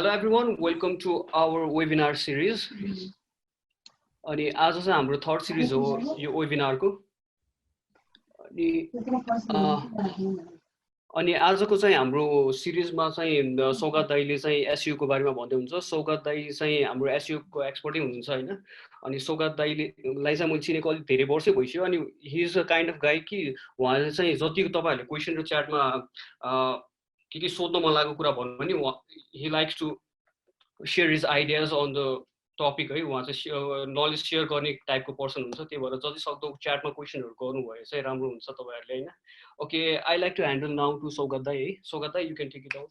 Hello everyone, welcome to our webinar series. अनि आज चाहिँ हाम्रो थर्ड सिरिज हो यो वेबिनारको। अनि आजको चाहिँ हाम्रो सिरिजमा चाहिँ सौगात दाइले चाहिँ एसयू को बारेमा भन्दै हुन्छ। सौगात दाइ चाहिँ हाम्रो एसयू को एक्सपर्टै हुनुहुन्छ हैन। अनि सौगात दाइलाई चाहिँ मैले चिनेको अलि धेरै वर्षै भइसक्यो। अनि he is a kind of guy कि उहाँले चाहिँ जतिको तपाईहरुले क्वेशन र च्याटमा के सोध्न मन लागेको कुरा भन्नु भने he likes to share his ideas on the topic है। उहाँ चाहिँ नलेज शेयर गर्ने टाइपको पर्सन हुन्छ। त्यही भएर जति सक्दो च्याटमा क्वेशनहरु गर्नुभयो चाहिँ राम्रो हुन्छ तपाईहरुले हैन। Okay, I like to handle now to Saugat दाइ है। सौगात दाइ, you can take it out.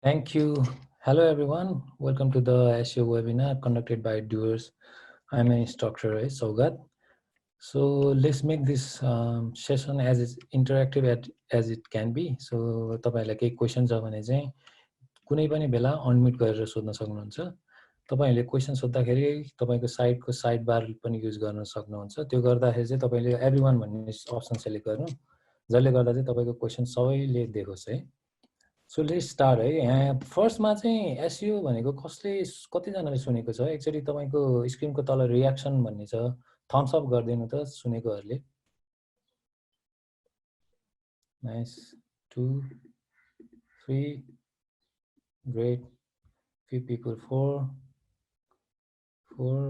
Thank you. Hello everyone. Welcome to the SEO webinar conducted by Doers. I'm an instructor, Saugat. So let's make this session as interactive as it can be. So तपाईहरुलाई केही question छ भने चाहिँ कुनै पनि बेला unmute गरेर सोध्न सक्नुहुन्छ। तपाईहरुले क्वेशन सोध्दाखेरि तपाईको साइटको साइड बार पनि युज गर्न सक्नुहुन्छ। त्यो गर्दाखेरि चाहिँ तपाईले एभ्रीवन भन्ने अप्सन सेलेक्ट गर्नु, जसले गर्दा चाहिँ तपाईको क्वेशन सबैले देखोस् है। सो लेट्स स्टार्ट है। यहाँ फर्स्टमा चाहिँ एसइओ भनेको कति जनाले सुनेको छ? एक्चुअली तपाईको स्क्रिनको तल रियाक्सन भन्ने छ, थम्स अप गर्दिनु त सुनेकोहरुले। Nice, 2 3 great, few people, 4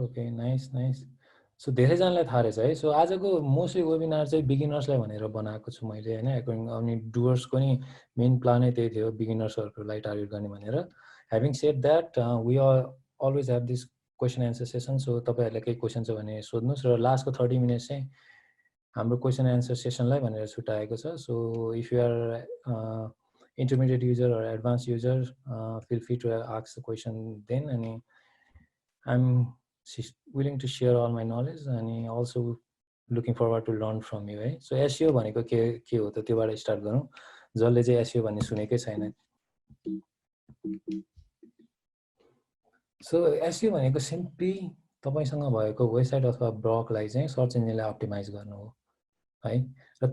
okay, nice. So धेरै जनालाई थाहा रहेछ है। सो आजको मोस्टली वेबिनार चाहिँ बिगिनर्सलाई भनेर बनाएको छु मैले हैन। अनि डुअर्सको नि मेन प्लानै त्यही थियो, बिगिनर्सहरुलाई टार्गेट गर्ने भनेर। Having said that we are always have this question answer session. So तपाईहरुलाई केही क्वेशन छ भने सोध्नुस् र लास्टको 30 मिनेट्स चाहिँ हाम्रो क्वेशन एन्सर सेसनलाई भनेर छुटाएको छ। So if you are intermediate user or advanced user, feel free to ask the question then, and I'm willing to share all my knowledge and also looking forward to learn from you, right? So SEO भनेको के हो त त्योबाट start गरौँ, जसले चाहिँ SEO भन्ने सुनेकै छैन। सो SEO भनेको सिम्पली तपाईसँग भएको वेबसाइट अथवा ब्लगलाई चाहिँ सर्च इन्जिनलाई अप्टिमाइज गर्नु हो है। र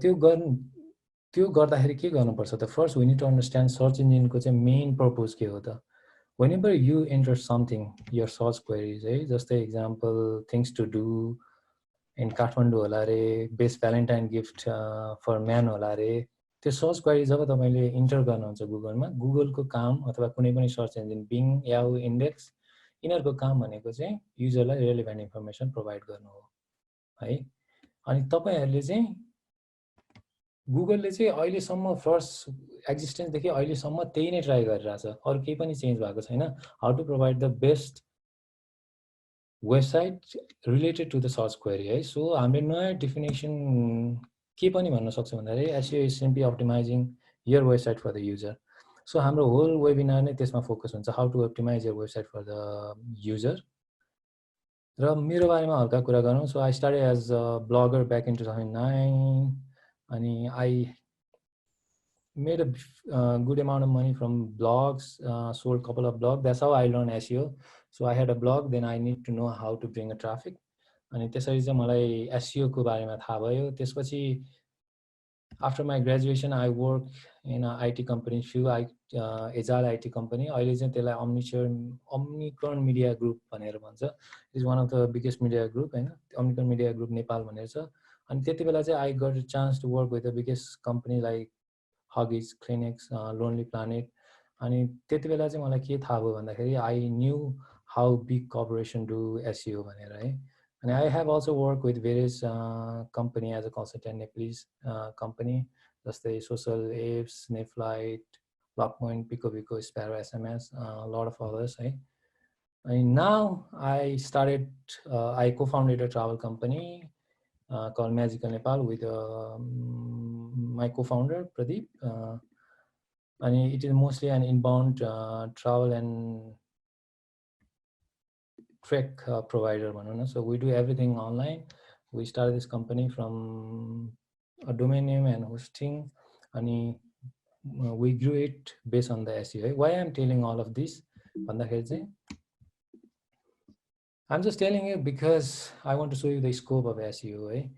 त्यो गर्दाखेरि के गर्नुपर्छ त? First we need to understand search इन्जिनको चाहिँ मेन पर्पज के हो त। whenever you enter something, your search queries है, जस्तै example things to do in Kathmandu होला रे, best Valentine gift for man होला रे, त्यो सर्च क्वेरी जब तपाईले इन्टर गर्नुहुन्छ गुगलमा, गुगलको काम अथवा कुनै पनि search engine being, Yahoo, index, यिनीहरूको काम भनेको चाहिँ युजरलाई रेलेभेन्ट इन्फर्मेसन प्रोभाइड गर्नु हो है। अनि तपाईहरुले चाहिँ गुगलले चाहिँ अहिलेसम्म फर्स्ट एक्जिस्टेन्सदेखि अहिलेसम्म त्यही नै ट्राई गरिरहेछ, अरू केही पनि चेन्ज भएको छैन। How to provide the best website related to the search query है। सो हामीले नयाँ डेफिनेसन के पनि भन्न सक्छौँ भन्दाखेरि SEO is simply optimizing your website for the user. So हाम्रो होल वेबिनार नै त्यसमा फोकस हुन्छ, how to optimize your website for the user. र मेरो बारेमा हल्का कुरा गरौँ। So I started as a blogger back in 2009 and I made a good amount of money from blogs, sold a couple of blogs. That's how I learned SEO. So I had a blog, then I need to know how to bring a traffic. अनि त्यसरी चाहिँ मलाई SEO को बारेमा थाहा भयो। त्यसपछि after my graduation I work in a IT company, agile IT company. अहिले चाहिँ त्यसलाई Omnicron Media Group भनेर भन्छ। It is one of the biggest media group हैन, Omnicron Media Group नेपाल भनेर छ। अनि त्यति बेला चाहिँ I got a chance to work with the biggest company like Huggies, Kleenex, Lonely Planet. अनि त्यति बेला चाहिँ मलाई के थाहा भयो भन्दाखेरि I knew how big corporation do SEO भनेर है। अनि I have also worked with various company as a consultant, Nepalese company, जस्तै Social Apes, Snapflight, Blockpoint, Pico, Sparrow SMS, a lot of others है। And now I co-founded a travel company called Magical Nepal with my co-founder Pradeep, and it is mostly an inbound travel and trek provider. So we do everything online. We started this company from a domain name and hosting, and we grew it based on the SEO. Why I'm telling all of this? I'm just telling you because I want to show you the scope of SEO.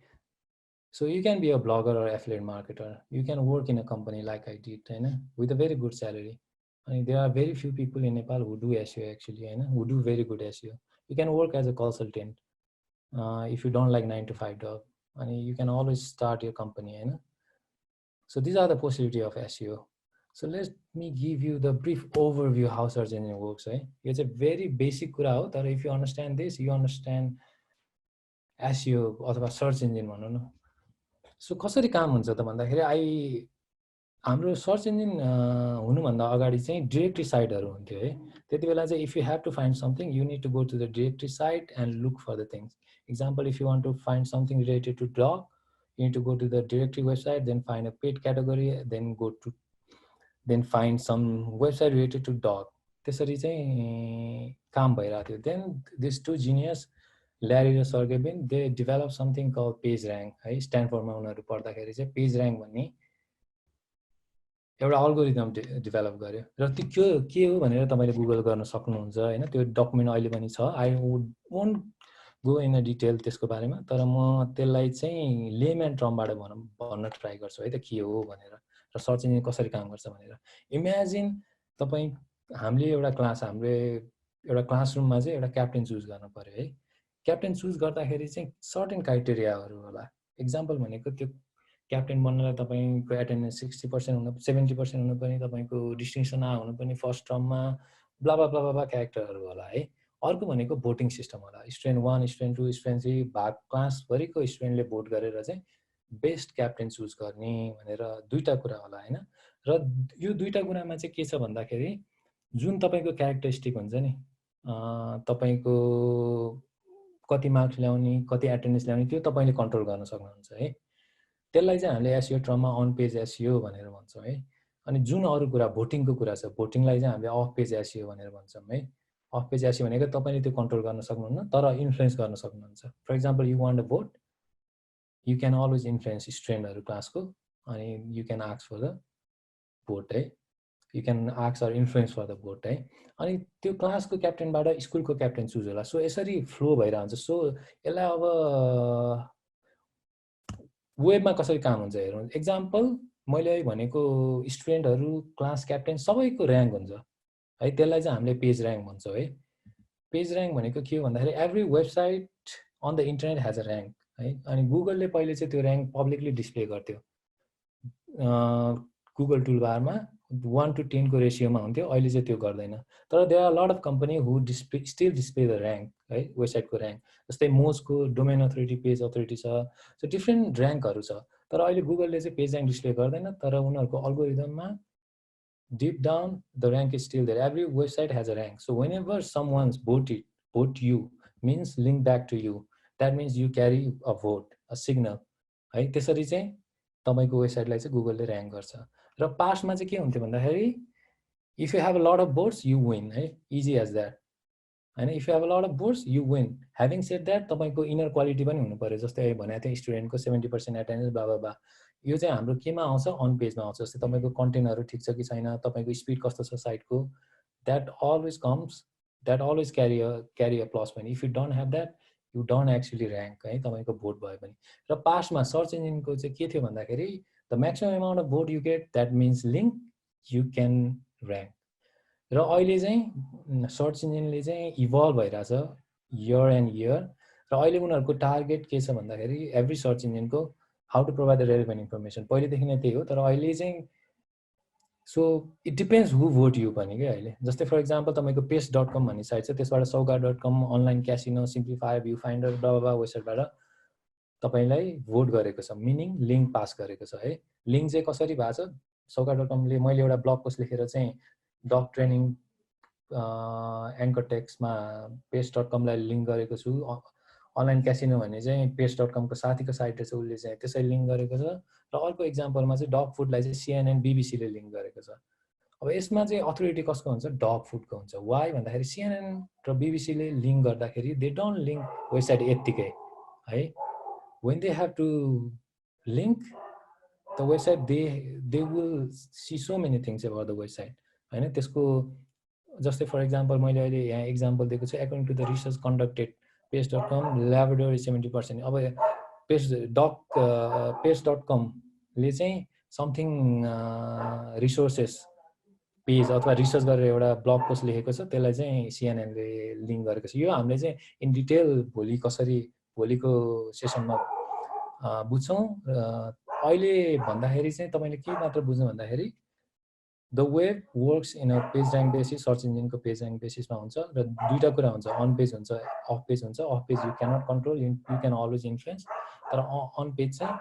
So you can be a blogger or affiliate marketer. You can work in a company like I did, with a very good salary. And there are very few people in Nepal who do SEO actually, who do very good SEO. You can work as a consultant if you don't like 9 to 5 job, and you can always start your company. So these are the possibility of SEO. So let me give you the brief overview how search engine works. It's a very basic कुरा हो, तर if you understand this, you understand SEO अथवा search engine भनौँ न. So कसरी काम हुन्छ त भन्दाखेरि हाम्रो सर्च इन्जिन हुनुभन्दा अगाडि चाहिँ डिरेक्टरी साइटहरू हुन्थ्यो है. त्यति बेला चाहिँ if you have to find something you need to go to the directory site and look for the things. Example, if you want to find something related to dog, you need to go to the directory website, then find a pet category, then find some website related to dog. त्यसरी चाहिँ काम भइरहेको थियो. Then these two genius, Larry र Sergey Brin, they developed something called PageRank है. स्ट्यानफोर्डमा उनीहरू पढ्दाखेरि चाहिँ PageRank भन्ने एउटा अल्गोरिदम डेभलप गर्यो. र त्यो के हो भनेर तपाईँले गुगल गर्न सक्नुहुन्छ हैन. त्यो डकुमेन्ट अहिले पनि छ. I won't go in a detail त्यसको बारेमा, तर म त्यसलाई चाहिँ लेम्यान टर्मबाट भन्न ट्राई गर्छु है त के हो भनेर, र सर्च इन्जिन कसरी काम गर्छ भनेर. इमेजिन तपाईँ हामीले एउटा क्लासरुममा चाहिँ एउटा क्याप्टेन चुज गर्नु पर्यो है. क्याप्टेन चुज गर्दाखेरि चाहिँ सर्टेन क्राइटेरियाहरू होला. एक्जाम्पल भनेको त्यो क्याप्टेन बन्नलाई तपाईँको एटेन्डेन्स 60% हुनु, 70% हुनुपर्ने, तपाईँको डिस्टिङसन हुनुपर्ने फर्स्ट टर्ममा, ब्ला ब्ला ब्ला ब्ला क्यारेक्टरहरू होला है. अर्को भनेको भोटिङ सिस्टम होला. स्टुडेन्ट 1, स्टुडेन्ट 2, स्टुडेन्ट 3 भाग क्लासभरिको स्टुडेन्टले भोट गरेर चाहिँ बेस्ट क्याप्टेन चुज गर्ने भनेर दुईवटा कुरा होला होइन. र यो दुईवटा कुरामा चाहिँ के छ भन्दाखेरि जुन तपाईँको क्यारेक्टरिस्टिक हुन्छ नि, तपाईँको कति मार्क्स ल्याउने, कति एटेन्डेन्स ल्याउने, त्यो तपाईँले कन्ट्रोल गर्न सक्नुहुन्छ है. त्यसलाई चाहिँ हामीले एसइओ टर्ममा अन पेज एसइओ भनेर भन्छौँ है. अनि जुन अरू कुरा भोटिङको कुरा छ, भोटिङलाई चाहिँ हामीले अफ पेज एसइओ भनेर भन्छौँ है. अफ पेज एसइओ भनेको तपाईँले त्यो कन्ट्रोल गर्न सक्नुहुन्न तर इन्फ्लुएन्स गर्न सक्नुहुन्छ. For example, you want a vote, you can always influence स्टुडेन्टहरू क्लासको, अनि you can ask for the vote है. You can ask or influence for the vote है. अनि त्यो क्लासको क्याप्टेनबाट स्कुलको क्याप्टेन चुज होला. सो यसरी फ्लो भइरहन्छ. सो यसलाई अब वेबमा कसरी काम हुन्छ हेरौँ. एक्जाम्पल, मैले भनेको स्टुडेन्टहरू, क्लास क्याप्टेन सबैको ऱ्याङ्क हुन्छ है. त्यसलाई चाहिँ हामीले पेज ऱ्याङ्क भन्छौँ है. पेज ऱ्याङ्क भनेको के हो भन्दाखेरि every website on the internet has a rank है. अनि गुगलले पहिले चाहिँ त्यो ऱ्याङ्क पब्लिकली डिस्प्ले गर्थ्यो. गुगल टुलबारमा 1 to 10 को रेसियोमा हुन्थ्यो. अहिले चाहिँ त्यो गर्दैन. तर there are lot of company who still display the rank है, वेबसाइटको ऱ्याङ्क. जस्तै मोजको डोमेन अथोरिटी, पेज अथोरिटी छ. सो डिफ्रेन्ट ऱ्याङ्कहरू छ. तर अहिले गुगलले चाहिँ पेज ऱ्याङ्क डिस्प्ले गर्दैन. तर उनीहरूको अल्गोरिदममा deep down the rank is still there. Every website has a rank. So whenever someone's vote you means link back to you. That means you carry a vote, a signal है. त्यसरी चाहिँ तपाईको वेबसाइटलाई चाहिँ गुगलले rank गर्छ. र पास्टमा चाहिँ के हुन्थ्यो भन्दाखेरि if you have a lot of votes you win है. इजी एज द्याट हैन. If you have a lot of votes you win. Having said that तपाईको इनर क्वालिटी पनि हुनु पर्यो. जस्तै भनेको थिएँ स्टुडेन्टको 70% एटेन्डेन्स बा. यो चाहिँ हाम्रो केमा आउँछ, अन पेजमा आउँछ. जस्तै तपाईँको कन्टेन्टहरू ठिक छ कि छैन, तपाईँको स्पिड कस्तो छ साइटको, that always carry a plus point. If you don't have that you don't actually rank है, तपाईँको भोट भयो भने. र पास्टमा सर्च इन्जिनको चाहिँ के थियो भन्दाखेरि the maximum amount of vote you get that means link you can rank. र अहिले चाहिँ सर्च इन्जिनले चाहिँ इभल्भ भइरहेछ इयर एन्ड इयर. र अहिले उनीहरूको टार्गेट के छ भन्दाखेरि एभ्री सर्च इन्जिनको how to provide the relevant information. पहिलेदेखि नै त्यही हो. तर अहिले चाहिँ so it depends who vote you पनि क्या अहिले. जस्तै फर एक्जाम्पल तपाईँको पेस्ट.com भन्ने साइट छ, त्यसबाट सौगात.com, online casino, simplifier, view finder, blah वेबसाइटबाट तपाईँलाई भोट गरेको छ, मिनिङ लिङ्क पास गरेको छ है. लिङ्क चाहिँ कसरी भएको छ, सौगात.comले मैले एउटा ब्लग पोस्ट लेखेर चाहिँ डग ट्रेनिङ एङ्कर टेक्स्टमा पेस्ट.comलाई लिङ्क गरेको छु. अनलाइन क्यासिनो भन्ने चाहिँ पेस्ट.comको साथीको साइट रहेछ, उसले चाहिँ त्यसै लिङ्क गरेको छ. र अर्को इक्जाम्पलमा चाहिँ डग फुडलाई चाहिँ CNN, BBC ले लिङ्क गरेको छ. अब यसमा चाहिँ अथोरिटी कसको हुन्छ, डग फुडको हुन्छ. वाइ भन्दाखेरि CNN र BBC ले लिङ्क गर्दाखेरि दे डोन्ट लिङ्क वेबसाइट यत्तिकै है. When they have to link the website they will see so many things about the website होइन. त्यसको जस्तै फर एक्जाम्पल मैले अहिले यहाँ एक्जाम्पल दिएको छु. According to the research conducted पेस्ट.com ल्याब्राडोर 70%. अब पेस्ट.com ले चाहिँ समथिङ रिसोर्सेस पेज अथवा रिसर्च गरेर एउटा ब्लग पोस्ट लेखेको छ त्यसलाई चाहिँ सिएनएनले लिङ्क गरेको छ। यो हामीले चाहिँ इन डिटेल भोलि कसरी भोलिको सेसनमा बुझ्छौँ। अहिले भन्दाखेरि चाहिँ तपाईँले के मात्र बुझ्नु भन्दाखेरि the web works in a page rank basis, search इन्जिनको पेज ऱ्याङ्क बेसिसमा हुन्छ र दुईवटा कुरा हुन्छ, अन पेज हुन्छ अफ पेज हुन्छ। Off page you cannot control, you can always influence, तर अन पेज चाहिँ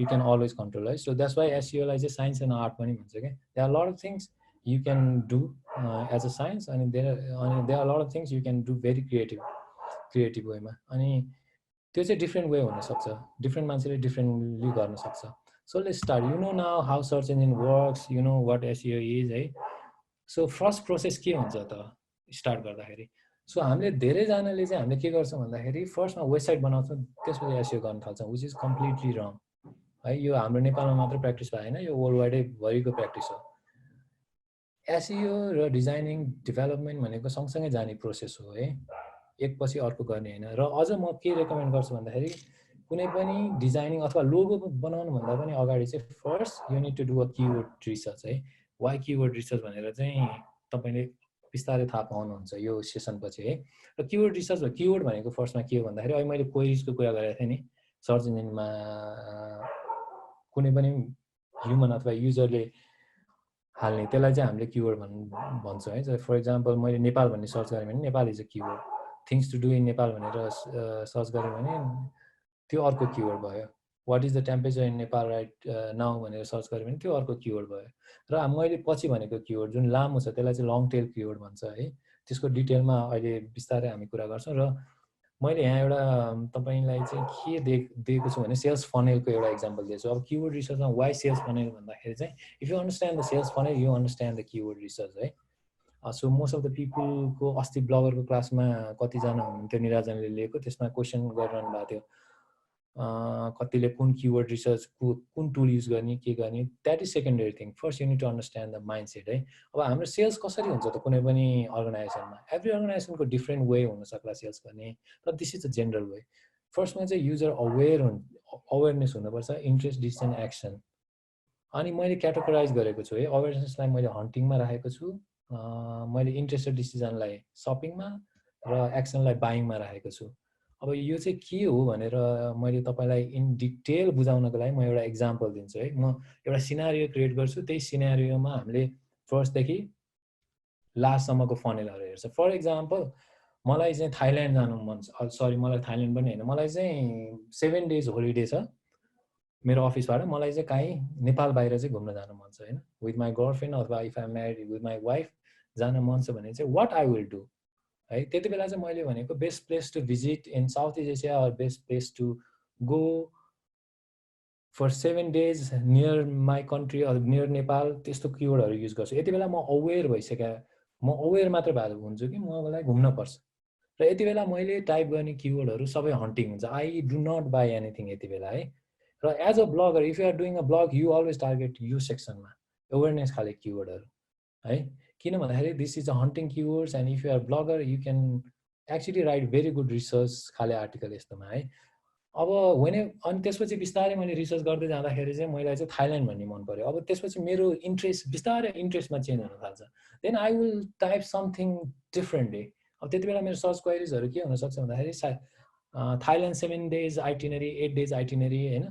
यु क्यान अलवेज कन्ट्रोल है। सो द्याट्स वाइ एसइओलाई चाहिँ साइन्स एन्ड आर्ट पनि भन्छ क्या। There are lot of things you can do as a science, अनि there are lot of things you can do very creative वेमा। अनि त्यो चाहिँ डिफ्रेन्ट वे हुनसक्छ, डिफ्रेन्ट मान्छेले डिफ्रेन्टली गर्न सक्छ। So let's start. You know now how search engine works, you know what SEO is है। सो फर्स्ट प्रोसेस के हुन्छ त स्टार्ट गर्दाखेरि? सो हामीले धेरैजनाले चाहिँ हामीले के गर्छौँ भन्दाखेरि फर्स्टमा वेबसाइट बनाउँछौँ, त्यसपछि एसइओ गर्न थाल्छौँ, विच इज कम्प्लिटली रङ है। यो हाम्रो नेपालमा मात्र प्र्याक्टिस भएन, यो वर्ल्ड वाइडै भरिको प्र्याक्टिस हो। एसइओ र डिजाइनिङ डेभलपमेन्ट भनेको सँगसँगै जाने प्रोसेस हो है, एकपछि अर्को गर्ने होइन। र अझ म के रेकमेन्ड गर्छु भन्दाखेरि कुनै पनि डिजाइनिङ अथवा लोगो बनाउनुभन्दा पनि अगाडि चाहिँ first you need to do a keyword research है। वाइ किवर्ड रिसर्च भनेर चाहिँ तपाईँले बिस्तारै थाहा पाउनुहुन्छ यो सेसनपछि है। र किवर्ड रिसर्च, किवर्ड भनेको फर्स्टमा के हो भन्दाखेरि अहिले मैले क्वेरिजको कुरा गरेको थिएँ नि, सर्च इन्जिनमा कुनै पनि ह्युमन अथवा युजरले हाल्ने, त्यसलाई चाहिँ हामीले किवर्ड भन्छौँ है। फर इक्जाम्पल मैले नेपाल भन्ने सर्च गरेँ भने Nepal is a keyword, things to do in Nepal भनेर सर्च गरेँ भने त्यो अर्को किवर्ड भयो। What is the temperature in Nepal right now भनेर सर्च गरेँ भने त्यो अर्को किवर्ड भयो। र मैले पछि भनेको किवर्ड जुन लामो छ त्यसलाई चाहिँ लङ टेल किवर्ड भन्छ है। त्यसको डिटेलमा अहिले बिस्तारै हामी कुरा गर्छौँ। र मैले यहाँ एउटा तपाईँलाई चाहिँ के दिएको छु भने सेल्स फनेलको एउटा इक्जाम्पल दिएको छु। अब किवर्ड रिसर्चमा वाइ सेल्स फनेल भन्दाखेरि चाहिँ if you understand the sales funnel you understand the keyword research है। सो मोस्ट अफ द पिपुलको अस्ति ब्लगरको क्लासमा कतिजना हुनुहुन्थ्यो निराजनले लिएको, त्यसमा क्वेसन गरिरहनु भएको थियो कतिले कुन किवर्ड रिसर्च कुन टुल युज गर्ने के गर्ने, that is secondary thing. First you need to understand the mindset है। अब हाम्रो सेल्स कसरी हुन्छ त कुनै पनि अर्गनाइजेसनमा? एभ्री अर्गनाइजेसनको डिफ्रेन्ट वे हुनसक्ला सेल्स गर्ने, तर this is a general way. फर्स्टमा चाहिँ युजर अवेरनेस हुनुपर्छ, इन्ट्रेस्ट, डिसिजन, एक्सन। अनि मैले क्याटेगोराइज गरेको छु है। अवेरनेसलाई मैले हन्टिङमा राखेको छु, मैले इन्ट्रेस्ट र डिसिजनलाई सपिङमा र एक्सनलाई बाइङमा राखेको छु। अब यो चाहिँ के हो भनेर मैले तपाईँलाई इन डिटेल बुझाउनको लागि म एउटा इक्जाम्पल दिन्छु है। म एउटा सिनारियो क्रिएट गर्छु, त्यही सिनारियोमा हामीले फर्स्टदेखि लास्टसम्मको फनेलहरू हेर्छ। फर इक्जाम्पल मलाई चाहिँ थाइल्यान्ड जानु मन छ, सरी मलाई थाइल्यान्ड पनि होइन, मलाई चाहिँ 7 डेज होलिडे छ मेरो अफिसबाट, मलाई चाहिँ कहीँ नेपाल बाहिर चाहिँ घुम्न जानु मन छ होइन, विथ माई गर्लफ्रेन्ड अथवा if I married with my wife जान मन छ भने चाहिँ वाट आई विल डु है। त्यति बेला चाहिँ मैले भनेको best place to visit in South East Asia or best place to go for 7 days near my country or near Nepal, त्यस्तो किवर्डहरू युज गर्छु। यति बेला म अवेर भइसकेँ, म अवेर मात्र भएको हुन्छु कि मलाई घुम्नपर्छ। र यति बेला मैले टाइप गर्ने किवर्डहरू सबै हन्टिङ हुन्छ। I do not buy anything यति बेला है। र as a blogger if you are doing a blog you always target यो सेक्सनमा अवेरनेस खाले किवर्डहरू है। किन भन्दाखेरि this is a hunting keywords and if you are blogger you can actually write very good research खाले आर्टिकल यस्तोमा है। अब अनि त्यसपछि बिस्तारै मैले रिसर्च गर्दै जाँदाखेरि चाहिँ मलाई चाहिँ थाइल्यान्ड भन्ने मन पर्यो। अब त्यसपछि मेरो इन्ट्रेस्ट बिस्तारै इन्ट्रेस्टमा चेन्ज हुन थाल्छ। Then I will type something differently. अब त्यति बेला मेरो सर्च क्वेरिजहरू के हुनसक्छ भन्दाखेरि Thailand 7 days itinerary, 8 days itinerary होइन।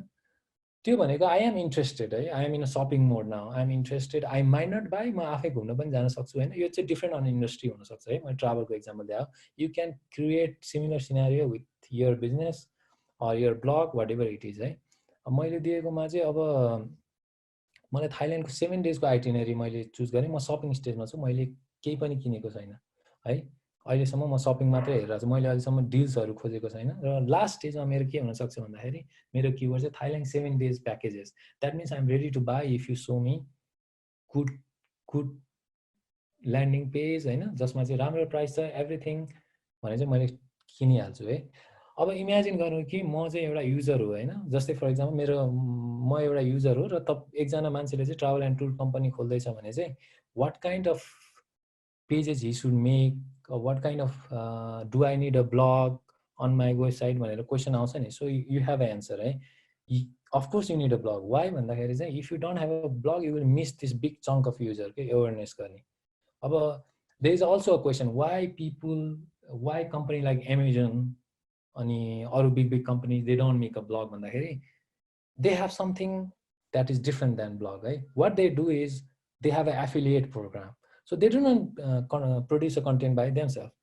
त्यो भनेको आई एम इन्ट्रेस्टेड है, I am in a shopping mode now, I am interested, I might not buy, म आफै घुम्न पनि जान सक्छु होइन। यो चाहिँ डिफ्रेन्ट अन इन्डस्ट्री हुनसक्छ है। मैले ट्राभलको इक्जाम्पल दिएँ। You can create similar scenario with your business or your blog whatever it is है। मैले दिएकोमा चाहिँ अब मलाई थाइल्यान्डको 7 डेजको आइटिनरी मैले चुज गरेँ। म सपिङ स्टेजमा छु, मैले केही पनि किनेको छैन है। अहिलेसम्म म सपिङ मात्रै हेरेर छु, मैले अहिलेसम्म डिल्सहरू खोजेको छैन। र लास्ट स्टेजमा मेरो के हुनसक्छ भन्दाखेरि मेरो किवर्ड चाहिँ Thailand 7 days packages. That means I'm ready to buy if you show me good landing page होइन, जसमा चाहिँ राम्रो प्राइस छ एभ्रिथिङ भने चाहिँ मैले किनिहाल्छु है। अब इमेजिन गरौँ कि म चाहिँ एउटा युजर हो होइन, जस्तै फर इक्जाम्पल म एउटा युजर हो र एकजना मान्छेले चाहिँ ट्राभल एन्ड टुर कम्पनी खोल्दैछ भने चाहिँ what kind of pages he should make, what kind of do I need a blog on my website भनेर क्वेसन आउँछ नि। सो यु हेभ एन्सर है। of course you need a blog. Why भन्दाखेरि चाहिँ if you don't have a blog you will miss this big chunk of user के awareness गर्ने. अब there is also a question why company like Amazon अनि अरू big companies they don't make a blog भन्दाखेरि they have something that is different than blog, right? What they do is they have an affiliate program, so they do not produce a content by themselves.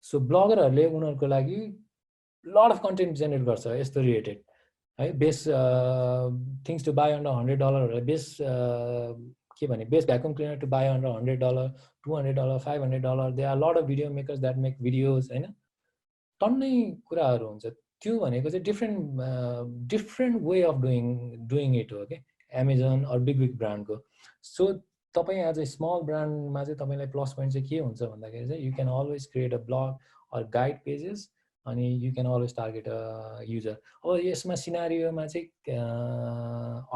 So bloggerहरूले उनीहरूको लागि lot of content generate गर्छ यस्तो related है. Base things to buy under $100 base के भने base vacuum cleaner to buy under $100, $200, $500. there are a lot of video makers that make videos हैन. टन्नै कुराहरू हुन्छ. त्यो भनेको चाहिँ different way of doing it हो के Amazon or big brand को. So तपाईं as a small brand मा चाहिँ तपाईलाई plus point चाहिँ के हुन्छ भन्दाखेरि चाहिँ you can always create a blog or guide pages अनि you can always target a user. अब यसमा सिनारियोमा चाहिँ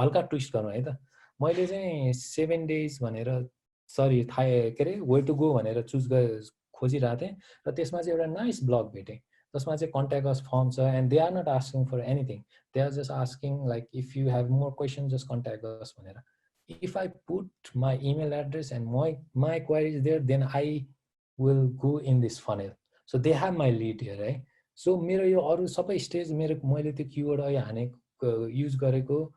हल्का ट्विस्ट गरौँ है त. मैले चाहिँ 7 days भनेर सरी के अरे way to go भनेर चुज खोजिरहेको थिएँ र त्यसमा चाहिँ एउटा नाइस ब्लग भेटेँ जसमा चाहिँ contact us form छ and they are not asking for anything. They are just asking like if you have more questions just contact us भनेर. If I put my email address and my query is there, then I will go in this funnel. So they have my lead here, right? So मेरो यो अरु सबै stage मैले त्यो keyword अहिले हानेको use गरेको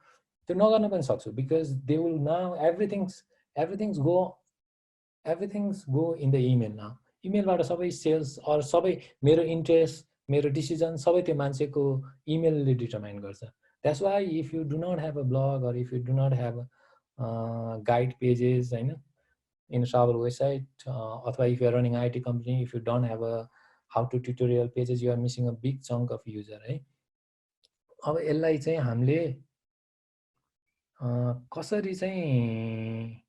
त्यो नगर्न पनि सक्छु because they will now everything's go in the email now. इमेलबाट सबै सेल्स अर सबै मेरो इन्ट्रेस्ट मेरो डिसिजन सबै त्यो मान्छेको इमेलले डिटरमाइन गर्छ. That's why if you do not have a blog or if you do not have guide pages हैन in a travel website अथवा if you are running IT company, if you don't have a how to tutorial pages, you are missing a big chunk of user है. अब यसलाई चाहिँ हामीले कसरी चाहिँ